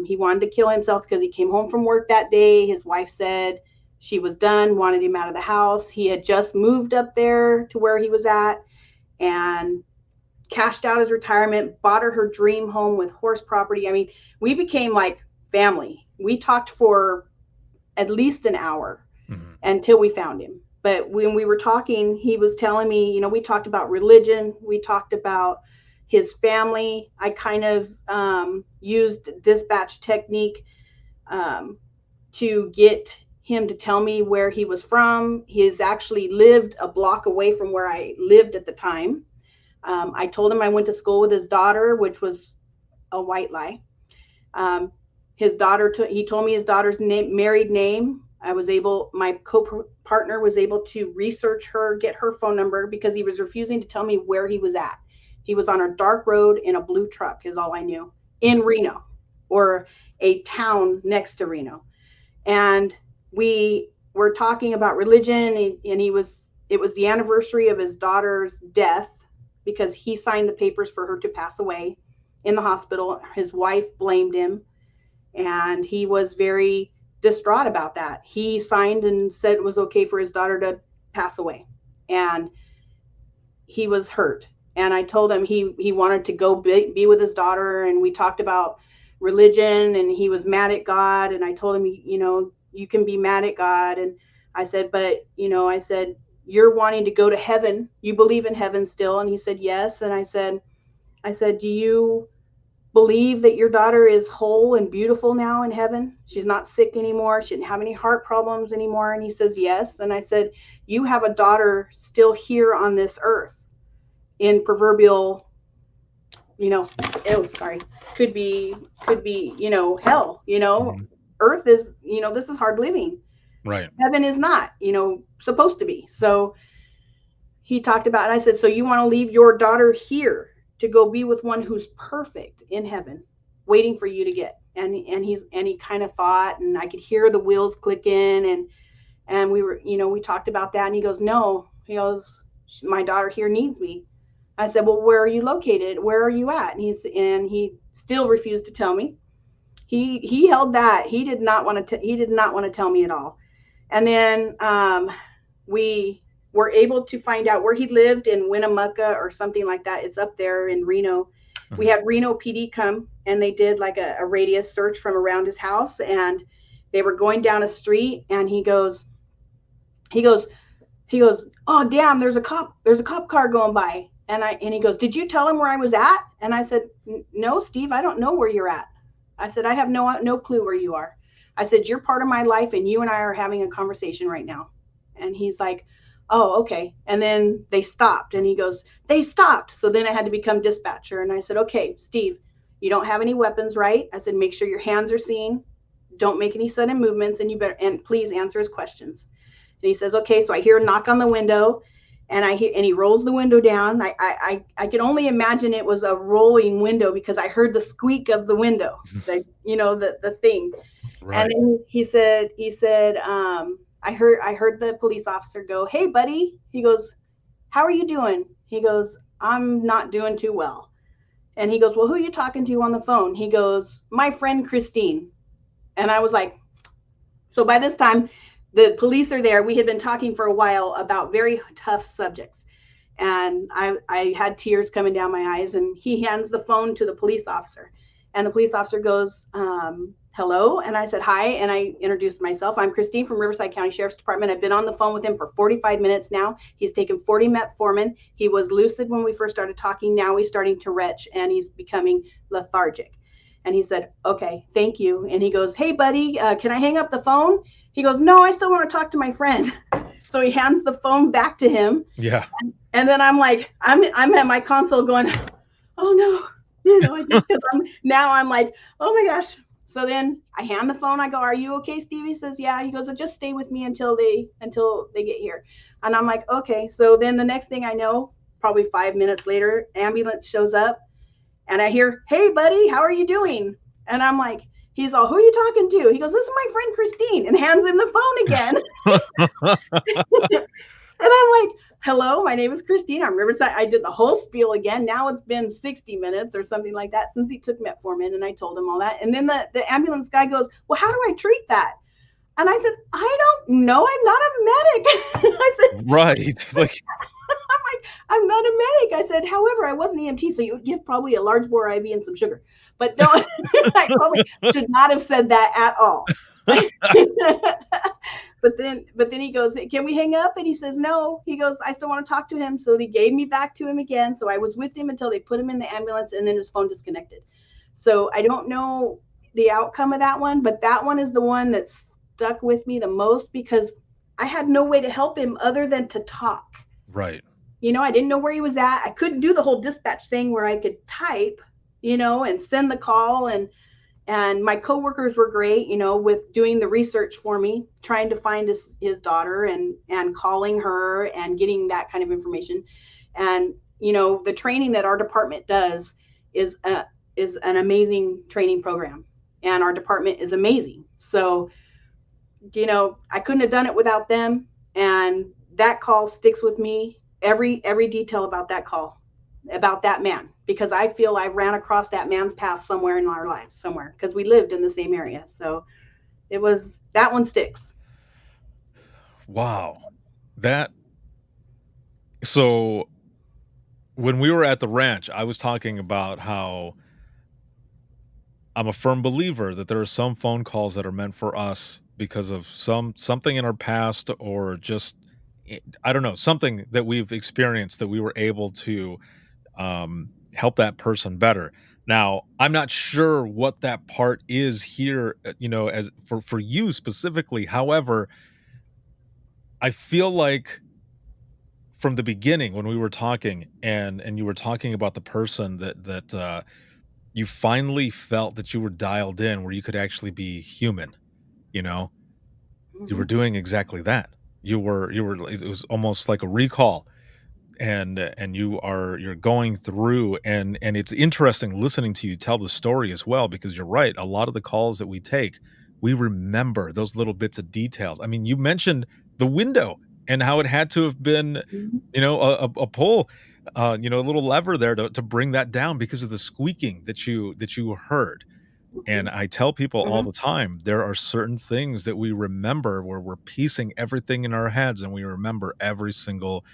he wanted to kill himself because he came home from work that day. His wife said she was done, wanted him out of the house. He had just moved up there to where he was at and cashed out his retirement, bought her dream home with horse property. I mean, we became like family. We talked for at least an hour until we found him. But when we were talking, he was telling me, we talked about religion. We talked about his family. I kind of used dispatch technique to get him to tell me where he was from. He's actually lived a block away from where I lived at the time. I told him I went to school with his daughter, which was a white lie. His daughter, he told me his daughter's married name. My co-partner was able to research her, get her phone number because he was refusing to tell me where he was at. He was on a dark road in a blue truck is all I knew in Reno or a town next to Reno. And we were talking about religion and he was it was the anniversary of his daughter's death because he signed the papers for her to pass away in the hospital. His wife blamed him, and he was very distraught about that. He signed and said it was okay for his daughter to pass away, and he was hurt. And I told him he wanted to go be with his daughter, and we talked about religion, and he was mad at God. And I told him, you can be mad at God. And I said, but, I said, you're wanting to go to heaven. You believe in heaven still? And he said, yes. And I said, do you believe that your daughter is whole and beautiful now in heaven? She's not sick anymore. She didn't have any heart problems anymore. And he says, yes. And I said, you have a daughter still here on this earth in proverbial, could be, hell, Mm-hmm. Earth is, this is hard living. Right. Heaven is not, supposed to be. So he talked about, and I said, so you want to leave your daughter here to go be with one who's perfect in heaven, waiting for you to get. And he kind of thought, and I could hear the wheels clicking, and we were, we talked about that. And he goes, no, he goes, my daughter here needs me. I said, well, where are you located? Where are you at? And he still refused to tell me. He held that. He did not want to tell me at all. And then we were able to find out where he lived in Winnemucca or something like that. It's up there in Reno. Mm-hmm. We had Reno PD come, and they did like a radius search from around his house, and they were going down a street, and he goes, oh damn, there's a cop car going by. And he goes, did you tell him where I was at? And I said, no, Steve, I don't know where you're at. I said, I have no clue where you are. I said, you're part of my life, and you and I are having a conversation right now. And he's like, oh, okay. And then they stopped, and he goes, they stopped. So then I had to become dispatcher. And I said, okay, Steve, you don't have any weapons, right? I said, make sure your hands are seen. Don't make any sudden movements, and please answer his questions. And he says, okay. So I hear a knock on the window, and he rolls the window down. I can only imagine it was a rolling window because I heard the squeak of the window, the thing. Right. And then he said, I heard the police officer go, hey, buddy. He goes, how are you doing? He goes, I'm not doing too well. And he goes, well, who are you talking to on the phone? He goes, my friend Christine. And I was like, so by this time, the police are there. We had been talking for a while about very tough subjects. And I had tears coming down my eyes, and he hands the phone to the police officer. And the police officer goes, hello. And I said, hi. And I introduced myself. I'm Christine from Riverside County Sheriff's Department. I've been on the phone with him for 45 minutes now. He's taken 40 metformin. He was lucid when we first started talking. Now he's starting to retch, and he's becoming lethargic. And he said, okay, thank you. And he goes, hey, buddy, can I hang up the phone? He goes, no, I still want to talk to my friend. So he hands the phone back to him. Yeah. And then I'm like, I'm at my console going, oh no, I'm like, oh my gosh. So then I hand the phone. I go, are you okay, Steve? He says, yeah. He goes, just stay with me until they get here. And I'm like, okay. So then the next thing I know, probably 5 minutes later, ambulance shows up, and I hear, hey, buddy, how are you doing? And I'm like, he's all, who are you talking to? He goes, this is my friend Christine, and hands him the phone again. And I'm like, hello, my name is Christine. I'm Riverside. I did the whole spiel again. Now it's been 60 minutes or something like that since he took metformin, and I told him all that. And then the ambulance guy goes, well, how do I treat that? And I said, I don't know. I'm not a medic. I said, right. Like, I'm not a medic. I said, however, I was an EMT, so you would give probably a large bore IV and some sugar. But no, I probably should not have said that at all. But then he goes, can we hang up? And he says, no. He goes, I still want to talk to him. So they gave me back to him again. So I was with him until they put him in the ambulance, and then his phone disconnected. So I don't know the outcome of that one, but that one is the one that stuck with me the most because I had no way to help him other than to talk. Right. I didn't know where he was at. I couldn't do the whole dispatch thing where I could type, and send the call. And my coworkers were great, with doing the research for me, trying to find his daughter and calling her and getting that kind of information. And, the training that our department does is an amazing training program, and our department is amazing. So, I couldn't have done it without them. And that call sticks with me. Every detail about that call, about that man, because I feel I ran across that man's path somewhere in our lives, somewhere, because we lived in the same area. So that one sticks. Wow. That so when we were at the ranch, I was talking about how I'm a firm believer that there are some phone calls that are meant for us because of something in our past or just I don't know, something that we've experienced that we were able to help that person better. Now, I'm not sure what that part is here, as for you specifically. However, I feel like from the beginning when we were talking and you were talking about the person that you finally felt that you were dialed in where you could actually be human, you know? You were Hmm. doing exactly that. You were it was almost like a recall and you're going through and it's interesting listening to you tell the story as well because you're right. A lot of the calls that we take, we remember those little bits of details. I mean, you mentioned the window and how it had to have been, Hmm. a pull, a little lever there to bring that down because of the squeaking that you heard. And Hmm. I tell people all Hmm. the time, there are certain things that we remember where we're piecing everything in our heads and we remember every single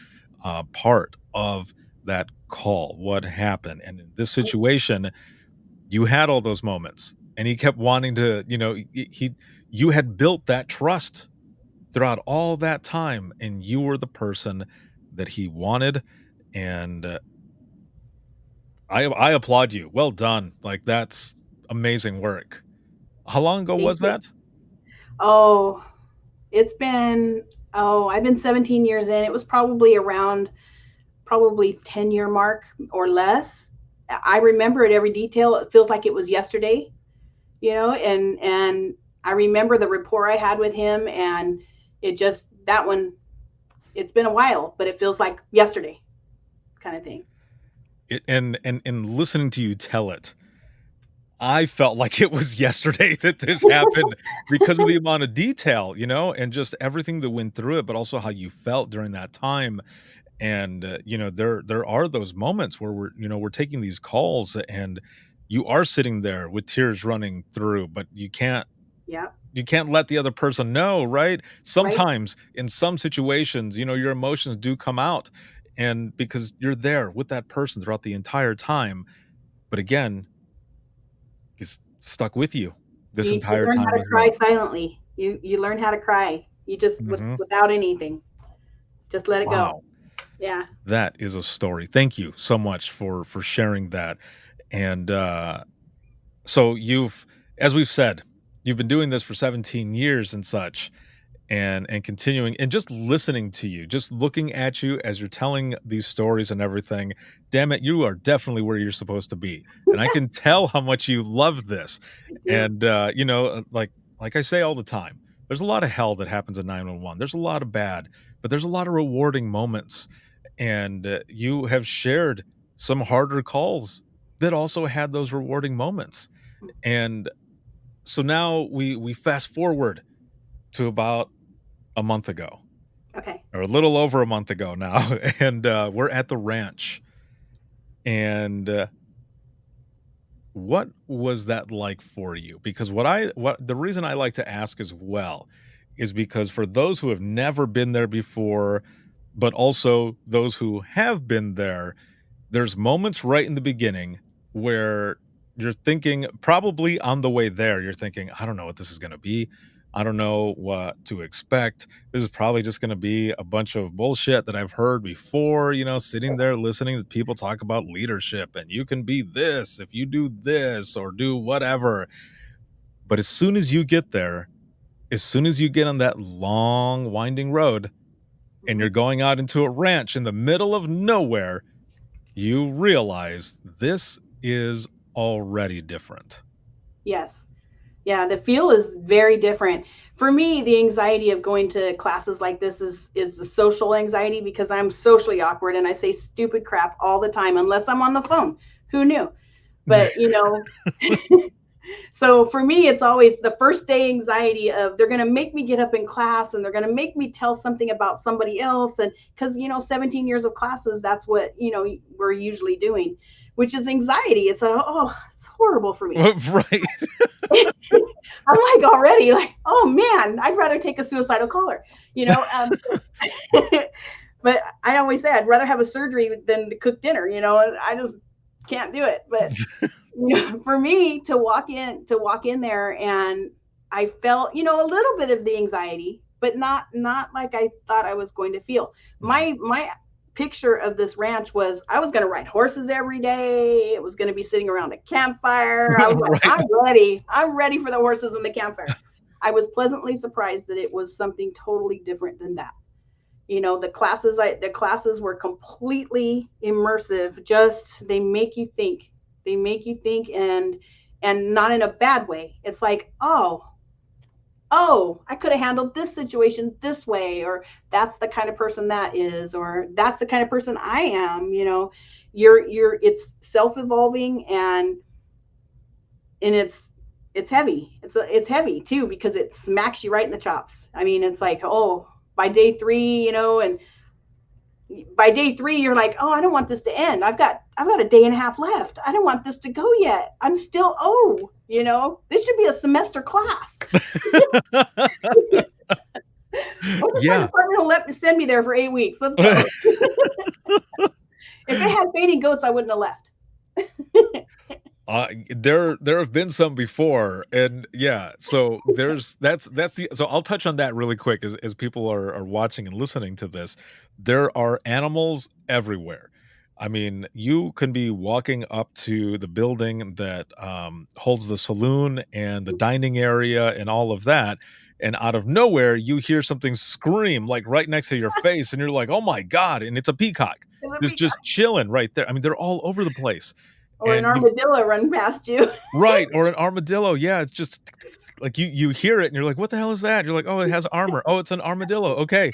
part of that call, what happened. And in this situation, you had all those moments and he kept wanting to, you had built that trust throughout all that time and you were the person that he wanted. And I applaud you. Well done. Like that's amazing work. How long ago Thank was you. that? Oh, it's been, I've been 17 years in. It was probably around probably 10-year mark or less. I remember it every detail. It feels like it was yesterday, and I remember the rapport I had with him, and that one, it's been a while, but it feels like yesterday kind of thing. And listening to you tell it, I felt like it was yesterday that this happened because of the amount of detail, and just everything that went through it, but also how you felt during that time. And there are those moments where we're taking these calls and you are sitting there with tears running through, but Yeah. you can't let the other person know, right? Right. Sometimes in some situations, your emotions do come out and because you're there with that person throughout the entire time. But again, it's stuck with you this You entire learn how time to as cry well. silently. You learn how to cry. You just Mhm. without anything. Just let it go. Wow. Yeah. That is a story. Thank you so much for sharing that. And, so as we've said, you've been doing this for 17 years and such. And continuing and just listening to you, just looking at you as you're telling these stories and everything, damn it, you are definitely where you're supposed to be. And I can tell how much you love this. I do. And like I say all the time, there's a lot of hell that happens at 911. There's a lot of bad, but there's a lot of rewarding moments. And you have shared some harder calls that also had those rewarding moments. And so now we fast forward to about a month ago, Okay. or a little over a month ago now, and, we're at the ranch, and, what was that like for you? Because what the reason I like to ask as well is because for those who have never been there before, but also those who have been there, there's moments right in the beginning where you're thinking probably on the way there, you're thinking, "I don't know what this is gonna be. I don't know what to expect. This is probably just gonna be a bunch of bullshit that I've heard before," sitting there listening to people talk about leadership, and you can be this if you do this or do whatever. But as soon as you get there, as soon as you get on that long winding road and Mhm. you're going out into a ranch in the middle of nowhere, you realize this is already different. Yes. Yeah, the feel is very different. For me, the anxiety of going to classes like this is the social anxiety because I'm socially awkward and I say stupid crap all the time unless I'm on the phone. Who knew? But So for me, it's always the first day anxiety of they're going to make me get up in class and they're going to make me tell something about somebody else. And because, 17 years of classes, that's what, we're usually doing, which is anxiety. It's it's horrible for me. Right. I'm like already like, oh man, I'd rather take a suicidal caller, but I always say I'd rather have a surgery than to cook dinner, I just can't do it. But for me to walk in there, and I felt, a little bit of the anxiety, but not like I thought I was going to feel. My picture of this ranch was I was going to ride horses every day. It was going to be sitting around a campfire. I was like, Right. I'm ready for the horses and the campfire. I was pleasantly surprised that it was something totally different than that. The classes were completely immersive. Just they make you think. And not in a bad way. It's like, I could have handled this situation this way, or that's the kind of person that is, or that's the kind of person I am. It's self-evolving, and it's heavy. It's heavy too, because it smacks you right in the chops. I mean, it's like, by day 3, and by day 3, you're like, I don't want this to end. I've got a day and a half left. I don't want this to go yet. I'm still, this should be a semester class. Yeah. Department will send me there for 8 weeks. Let's go. If it had fainting goats, I wouldn't have left. There have been some before, and yeah, so so I'll touch on that really quick as people are watching and listening to this. There are animals everywhere. I mean, you can be walking up to the building that holds the saloon and the dining area and all of that, and out of nowhere you hear something scream like right next to your face, and you're like, oh my God, and it's a peacock. It's just chilling right there. I mean, they're all over the place. Or an armadillo run past you. Right, or an armadillo. Yeah, it's just like you hear it and you're like, what the hell is that? And you're like, oh, it has armor. Oh, it's an armadillo. Okay.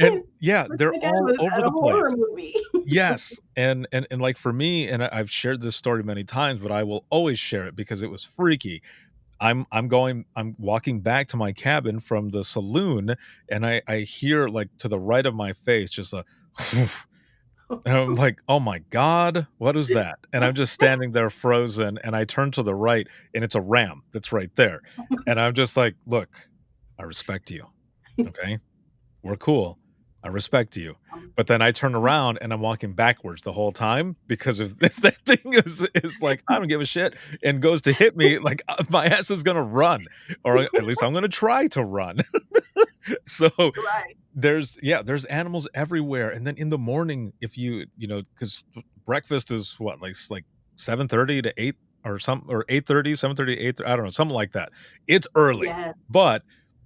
And yeah, they're all over the place. Movie. Yes. And like for me, and I've shared this story many times, but I will always share it because it was freaky. I'm walking back to my cabin from the saloon, and I hear like to the right of my face just a and I'm like, oh my God, what is that? And I'm just standing there frozen, and I turn to the right, and it's a ram that's right there. And I'm just like, look, I respect you. Okay. We're cool. I respect you. But then I turn around and I'm walking backwards the whole time because if that thing is like, I don't give a shit, and goes to hit me, like my ass is going to run, or at least I'm going to try to run. So Right. there's animals everywhere. And then in the morning, if because breakfast is what, like 7:30 to 8 or something, or 8:30, 7:30, 8, I don't know, something like that. It's early, Yes. but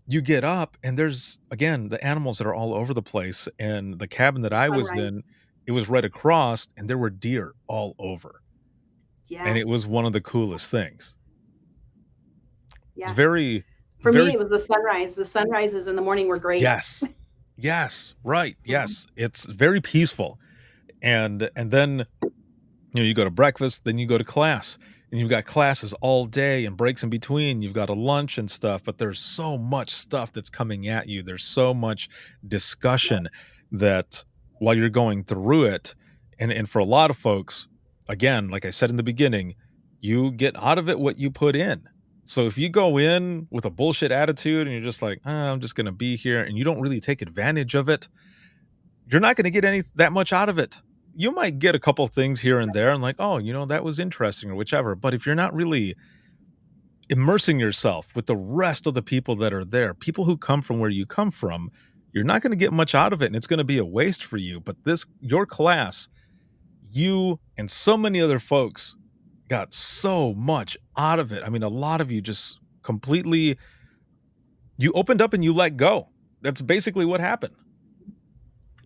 you get up and there's again the animals that are all over the place. And the cabin that I was Sunrise. in, it was right across, and there were deer all over. Yeah. And it was one of the coolest things. Yeah. It's very, For very, me, it was the sunrise. The sunrises in the morning were great. yes, right, yes, it's very peaceful. And then you go to breakfast, then you go to class, and you've got classes all day and breaks in between. You've got a lunch and stuff, but there's so much stuff that's coming at you. There's so much discussion that while you're going through it, and for a lot of folks, again, like I said in the beginning, you get out of it what you put in. So if you go in with a bullshit attitude and you're just like, I'm just going to be here, and you don't really take advantage of it, you're not going to get that much out of it. You might get a couple things here and there and like, that was interesting or whichever. But if you're not really immersing yourself with the rest of the people that are there, people who come from where you come from, you're not going to get much out of it, and it's going to be a waste for you. But your class, you and so many other folks got so much out of it. I mean, a lot of you just completely, you opened up and you let go. That's basically what happened.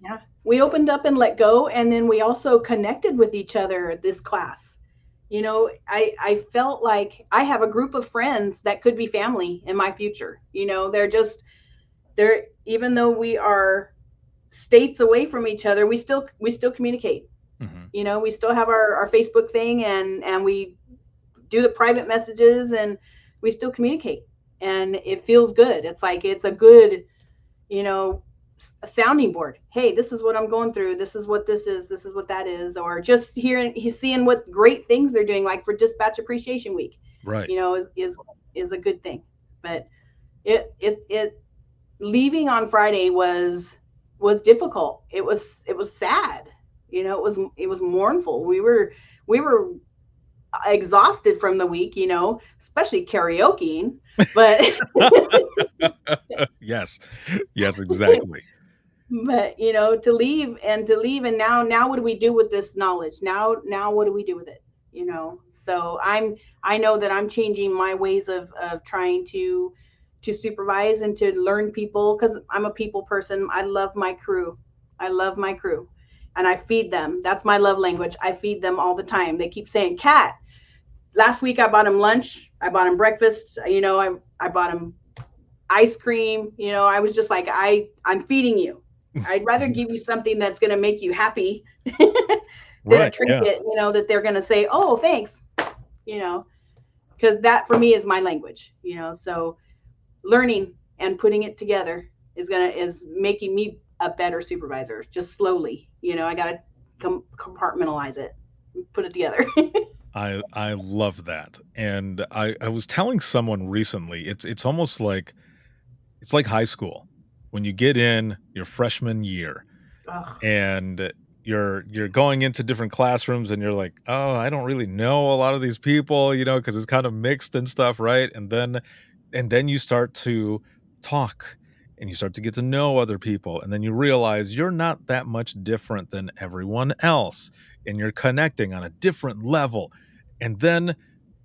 Yeah. We opened up and let go, and then we also connected with each other this class. I felt like I have a group of friends that could be family in my future. They're even though we are states away from each other, we still communicate. Mm-hmm. We still have our Facebook thing, and we do the private messages and we still communicate, and it feels good. It's like, it's a good, you know, a sounding board. Hey, this is what I'm going through. This is what this is. This is what that is. Or just hearing, he's seeing what great things they're doing, like for Dispatch Appreciation Week, Right. you know, is a good thing. But it leaving on Friday was difficult. It was sad. You know, it was mournful. We were exhausted from the week, you know, especially karaokeing. But Yes. Yes, exactly. but you know, to leave and now what do we do with this knowledge? Now what do we do with it? You know, so I know that I'm changing my ways of trying to supervise and to learn people, because I'm a people person. I love my crew. And I feed them. That's my love language. I feed them all the time. They keep saying, Kat, last week I bought him lunch, I bought him breakfast, you know, I bought him ice cream. You know, I was just like, I'm feeding you. I'd rather give you something that's going to make you happy than a trinket, you know, that they're going to say, oh, thanks, you know, because that for me is my language, you know. So learning and putting it together is making me a better supervisor, just slowly. You know, I got to compartmentalize it, put it together. I love that. And I was telling someone recently, it's almost like it's like high school. When you get in your freshman year Ugh, and you're going into different classrooms and you're like, "Oh, I don't really know a lot of these people," you know, because it's kind of mixed and stuff, right? And then you start to talk and you start to get to know other people, and then you realize you're not that much different than everyone else, and you're connecting on a different level. And then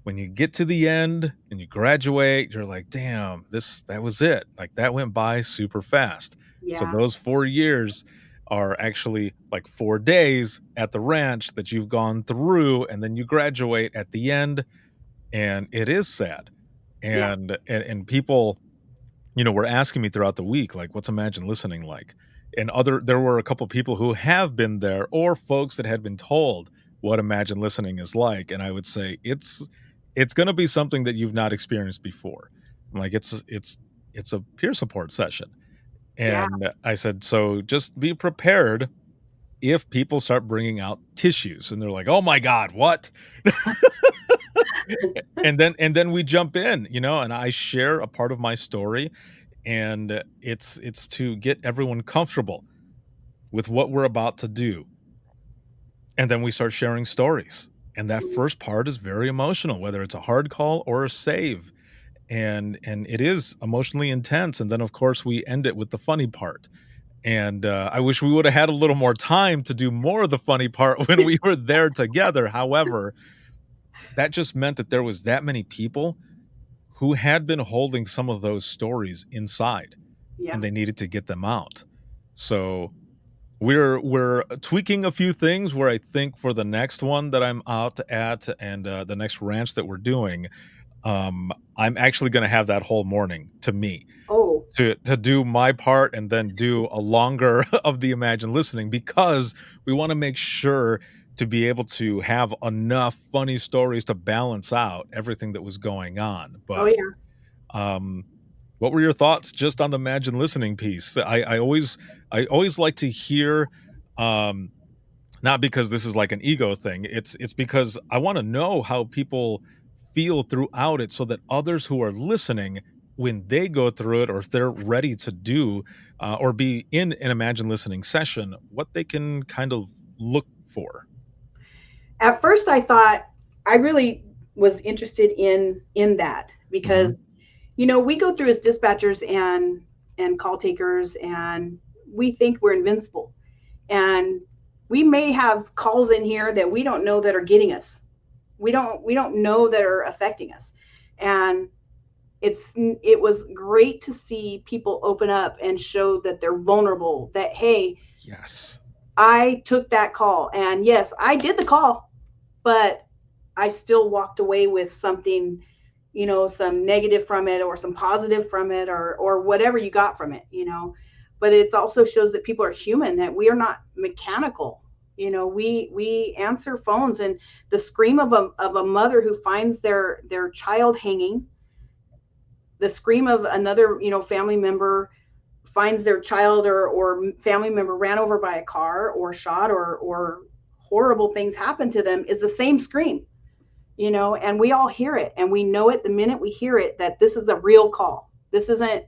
when you get to the end and you graduate, you're like, "Damn, that was it." Like, that went by super fast. So yeah, those 4 years are actually like 4 days at the ranch that you've gone through, and then you graduate at the end, and it is sad. yeah. And people, were asking me throughout the week, like, "What's Imagine Listening like?" And there were a couple people who have been there, or folks that had been told what Imagine Listening is like, and I would say it's gonna be something that you've not experienced before. Like, it's a peer support session, Yeah. and I said, "So just be prepared if people start bringing out tissues," and they're like, "Oh my god, what?" And then we jump in, and I share a part of my story, and it's to get everyone comfortable with what we're about to do. And then we start sharing stories. And that first part is very emotional, whether it's a hard call or a save. And it is emotionally intense. And then of course we end it with the funny part. And I wish we would have had a little more time to do more of the funny part when we were there together. However, that just meant that there was that many people who had been holding some of those stories inside, Yeah. and they needed to get them out. So we're tweaking a few things where I think for the next one that I'm out at, and the next ranch that we're doing, I'm actually going to have that whole morning to me Oh, to do my part, and then do a longer of the Imagine Listening, because we want to make sure to be able to have enough funny stories to balance out everything that was going on. oh But yeah. um, what were your thoughts just on the Imagine Listening piece? I always like to hear, um, not because this is like an ego thing. It's because I want to know how people feel throughout it, so that others who are listening, when they go through it, or if they're ready to do, or be in an Imagine Listening session, what they can kind of look for. At first I thought, I really was interested in that, because Mhm. you know, we go through as dispatchers and call takers, and we think we're invincible, and we may have calls in here that we don't know that are getting us. We don't know that are affecting us. And it was great to see people open up and show that they're vulnerable, that hey, Yes. I took that call, and yes, I did the call, but I still walked away with something, you know, some negative from it, or some positive from it, or whatever you got from it, you know. But it also shows that people are human, that we are not mechanical, We answer phones, and the scream of a mother who finds their child hanging, the scream of another, family member finds their child or family member ran over by a car or shot or horrible things happen to them, is the same scream, and we all hear it, and we know it the minute we hear it, that this is a real call. This isn't,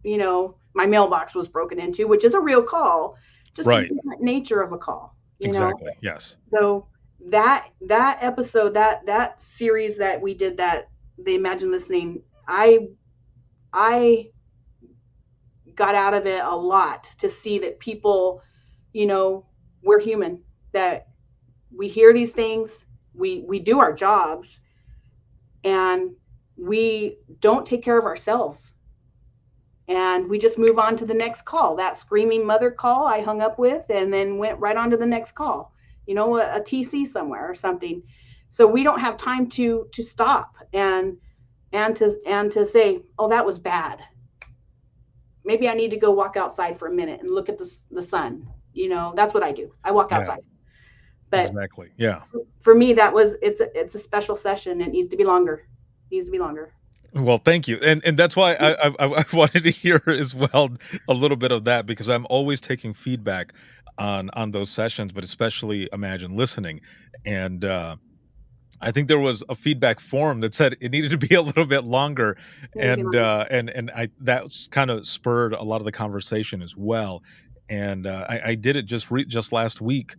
my mailbox was broken into, which is a real call, just Right. a different nature of a call, Exactly. Yes. So that episode, that series that we did, that the Imagine Listening, I got out of it a lot to see that people, we're human, that we hear these things, we do our jobs, and we don't take care of ourselves, and we just move on to the next call. That screaming mother call I hung up with, and then went right on to the next call, a TC somewhere or something. So we don't have time to stop and to say, oh, that was bad. Maybe I need to go walk outside for a minute and look at the sun. That's what I do. I walk outside. But exactly. Yeah. For me, it's a special session. It needs to be longer. Well, thank you, and that's why I wanted to hear as well a little bit of that, because I'm always taking feedback on those sessions, but especially Imagine Listening, and I think there was a feedback form that said it needed to be a little bit longer, and I that's kind of spurred a lot of the conversation as well, and I did it just last week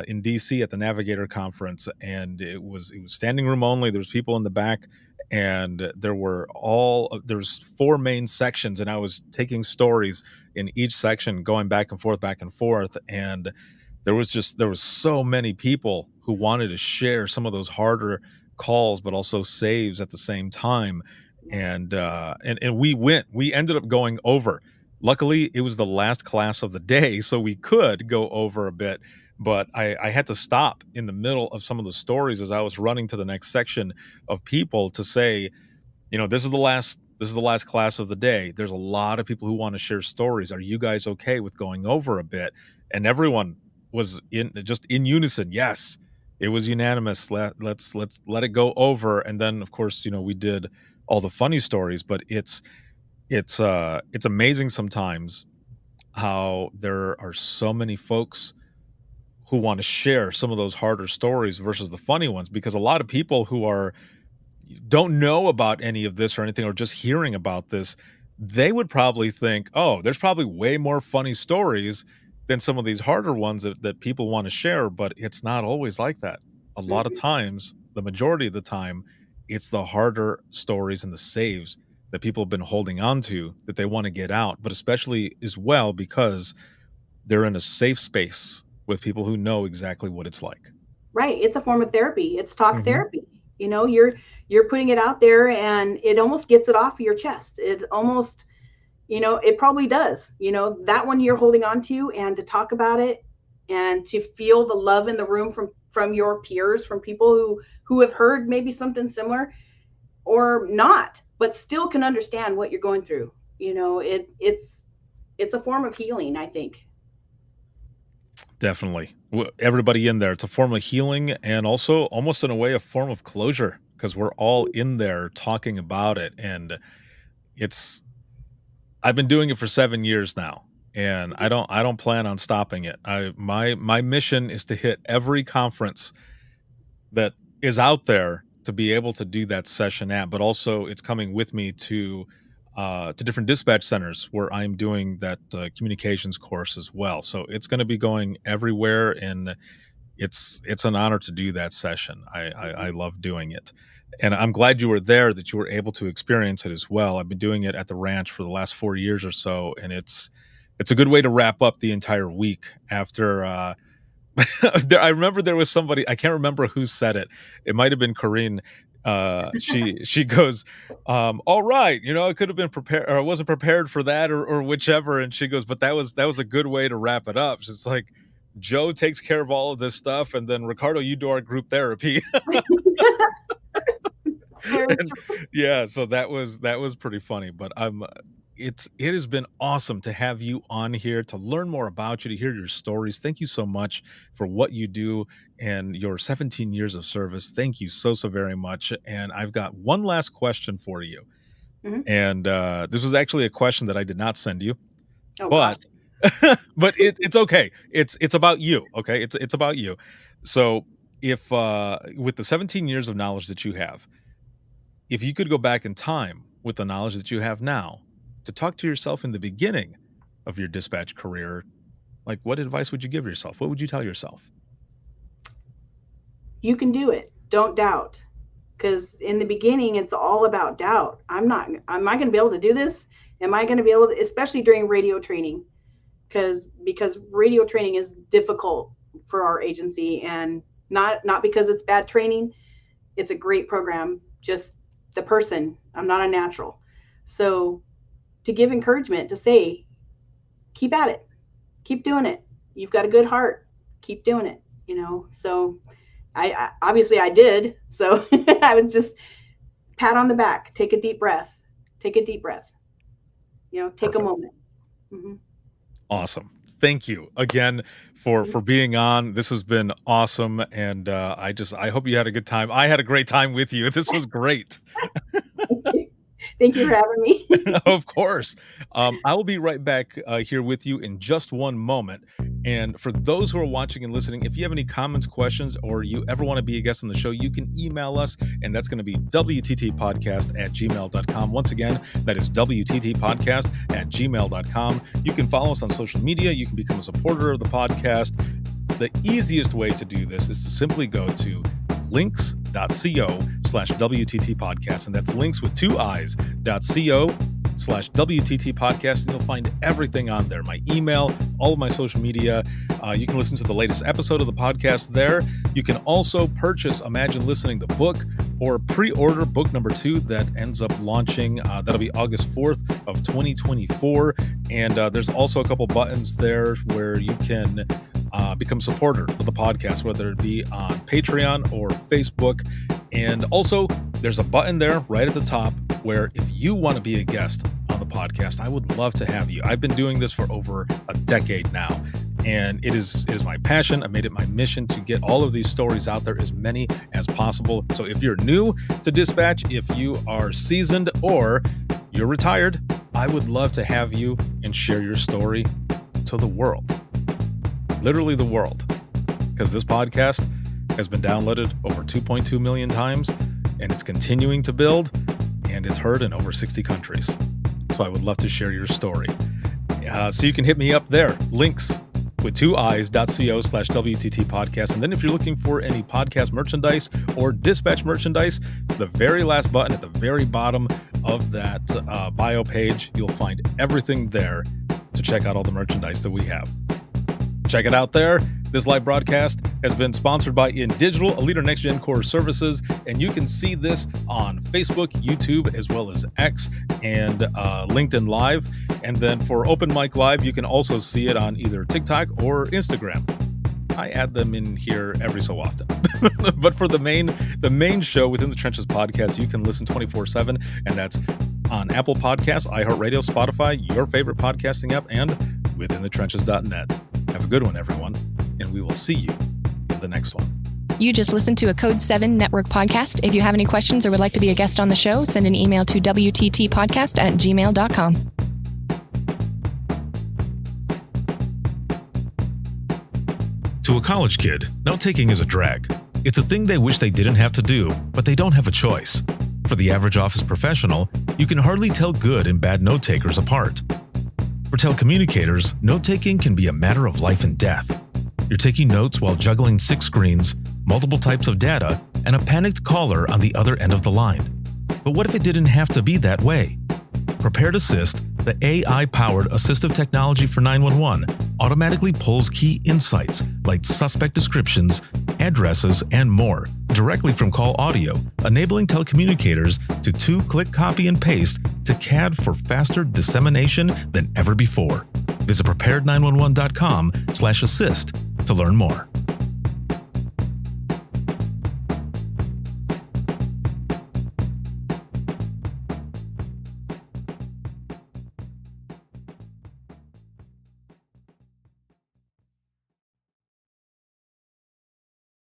in DC at the Navigator conference, and it was standing room only. There was people in the back, and there's 4 main sections, and I was taking stories in each section, going back and forth, and there was so many people who wanted to share some of those harder calls, but also saves at the same time. And we ended up going over. Luckily, it was the last class of the day, so we could go over a bit, but I had to stop in the middle of some of the stories as I was running to the next section of people to say, this is the last class of the day. There's a lot of people who want to share stories. Are you guys okay with going over a bit? And everyone was in unison. Yes, it was unanimous. Let's let it go over. And then, of course, we did all the funny stories, but it's amazing sometimes how there are so many folks who want to share some of those harder stories versus the funny ones, because a lot of people who don't know about any of this or anything, or just hearing about this, they would probably think, oh, there's probably way more funny stories than some of these harder ones that people want to share, but it's not always like that. A lot of times, the majority of the time, it's the harder stories and the saves that people have been holding on to that they want to get out, but especially as well because they're in a safe space with people who know exactly what it's like. Right. It's a form of therapy. It's talk therapy. You're putting it out there, and it almost gets it off of your chest. It almost, it probably does, that one you're holding on to, and to talk about it and to feel the love in the room from your peers, from people who have heard maybe something similar or not, but still can understand what you're going through. It's a form of healing, I think. Definitely. Everybody in there, it's a form of healing, and also almost in a way a form of closure, because we're all in there talking about it. And I've been doing it for 7 years now, and I don't plan on stopping it. My mission is to hit every conference that is out there to be able to do that session at, but also it's coming with me to different dispatch centers where I'm doing that communications course as well. So it's going to be going everywhere, and it's an honor to do that session. I love doing it, and I'm glad you were there, that you were able to experience it as well. I've been doing it at the ranch for the last 4 years or so, and it's a good way to wrap up the entire week after. I remember there was somebody, I can't remember who said it. It might have been Corinne. She goes, all right, I could have been prepared, or I wasn't prepared for that, or whichever. And she goes, but that was a good way to wrap it up. It's like, Joe takes care of all of this stuff, and then Ricardo, you do our group therapy. And, yeah, so that was pretty funny. But it has been awesome to have you on here, to learn more about you, to hear your stories. Thank you so much for what you do and your 17 years of service. Thank you so very much. And I've got one last question for you. Mhm. And this was actually a question that I did not send you, Oh gosh. but it's okay. It's about you. Okay. It's about you. So if with the 17 years of knowledge that you have, if you could go back in time with the knowledge that you have now to talk to yourself in the beginning of your dispatch career, like what advice would you give yourself? What would you tell yourself? You can do it. Don't doubt. Because in the beginning, it's all about doubt. Am I going to be able to do this? Am I going to be able to, especially during radio training? Because radio training is difficult for our agency, and not because it's bad training. It's a great program. Just the person. I'm not a natural. So to give encouragement, to say, keep at it, keep doing it. You've got a good heart. Keep doing it. So I obviously I did. So I was just pat on the back, take a deep breath, take a Perfect. moment. Mm-hmm. Awesome. Thank you again for being on. This has been awesome. And I hope you had a good time. I had a great time with you. This was great. Thank you for having me. Of course. I will be right back here with you in just one moment. And for those who are watching and listening, if you have any comments, questions, or you ever want to be a guest on the show, you can email us, and that's going to be wttpodcast@gmail.com. Once again, that is wttpodcast@gmail.com. You can follow us on social media. You can become a supporter of the podcast. The easiest way to do this is to simply go to links.co/WTT podcast. And that's links with 2 I's.co/WTT podcast. And you'll find everything on there. My email, all of my social media. You can listen to the latest episode of the podcast there. You can also purchase Imagine Listening, the book, or pre-order book number 2 that ends up launching. That'll be August 4th of 2024. And there's also a couple buttons there where you can become a supporter of the podcast, whether it be on Patreon or Facebook. And also, there's a button there right at the top where if you want to be a guest on the podcast, I would love to have you. I've been doing this for over a decade now, and it is my passion. I made it my mission to get all of these stories out there, as many as possible. So if you're new to dispatch, if you are seasoned, or you're retired, I would love to have you and share your story to the world. Literally the world, because this podcast has been downloaded over 2.2 million times, and it's continuing to build, and it's heard in over 60 countries. So I would love to share your story. So you can hit me up there, links with 2 I's.co/WTT podcast. And then if you're looking for any podcast merchandise or dispatch merchandise, the very last button at the very bottom of that bio page, you'll find everything there to check out all the merchandise that we have. Check it out there. This live broadcast has been sponsored by InDigital, a leader Next Gen Core Services, and you can see this on Facebook, YouTube, as well as X and LinkedIn Live. And then for Open Mic Live, you can also see it on either TikTok or Instagram. I add them in here every so often. But for the main show Within the Trenches podcast, you can listen 24/7, and that's on Apple Podcasts, iHeartRadio, Spotify, your favorite podcasting app, and withinthetrenches.net. Have a good one, everyone, and we will see you in the next one. You just listened to a Code 7 Network podcast. If you have any questions or would like to be a guest on the show, send an email to wttpodcast@gmail.com. To a college kid, note-taking is a drag. It's a thing they wish they didn't have to do, but they don't have a choice. For the average office professional, you can hardly tell good and bad note-takers apart. For telecommunicators, note-taking can be a matter of life and death. You're taking notes while juggling 6 screens, multiple types of data, and a panicked caller on the other end of the line. But what if it didn't have to be that way? Prepared Assist, the AI-powered assistive technology for 911, automatically pulls key insights like suspect descriptions, addresses, and more directly from call audio, enabling telecommunicators to 2-click copy and paste to CAD for faster dissemination than ever before. Visit prepared911.com/assist to learn more.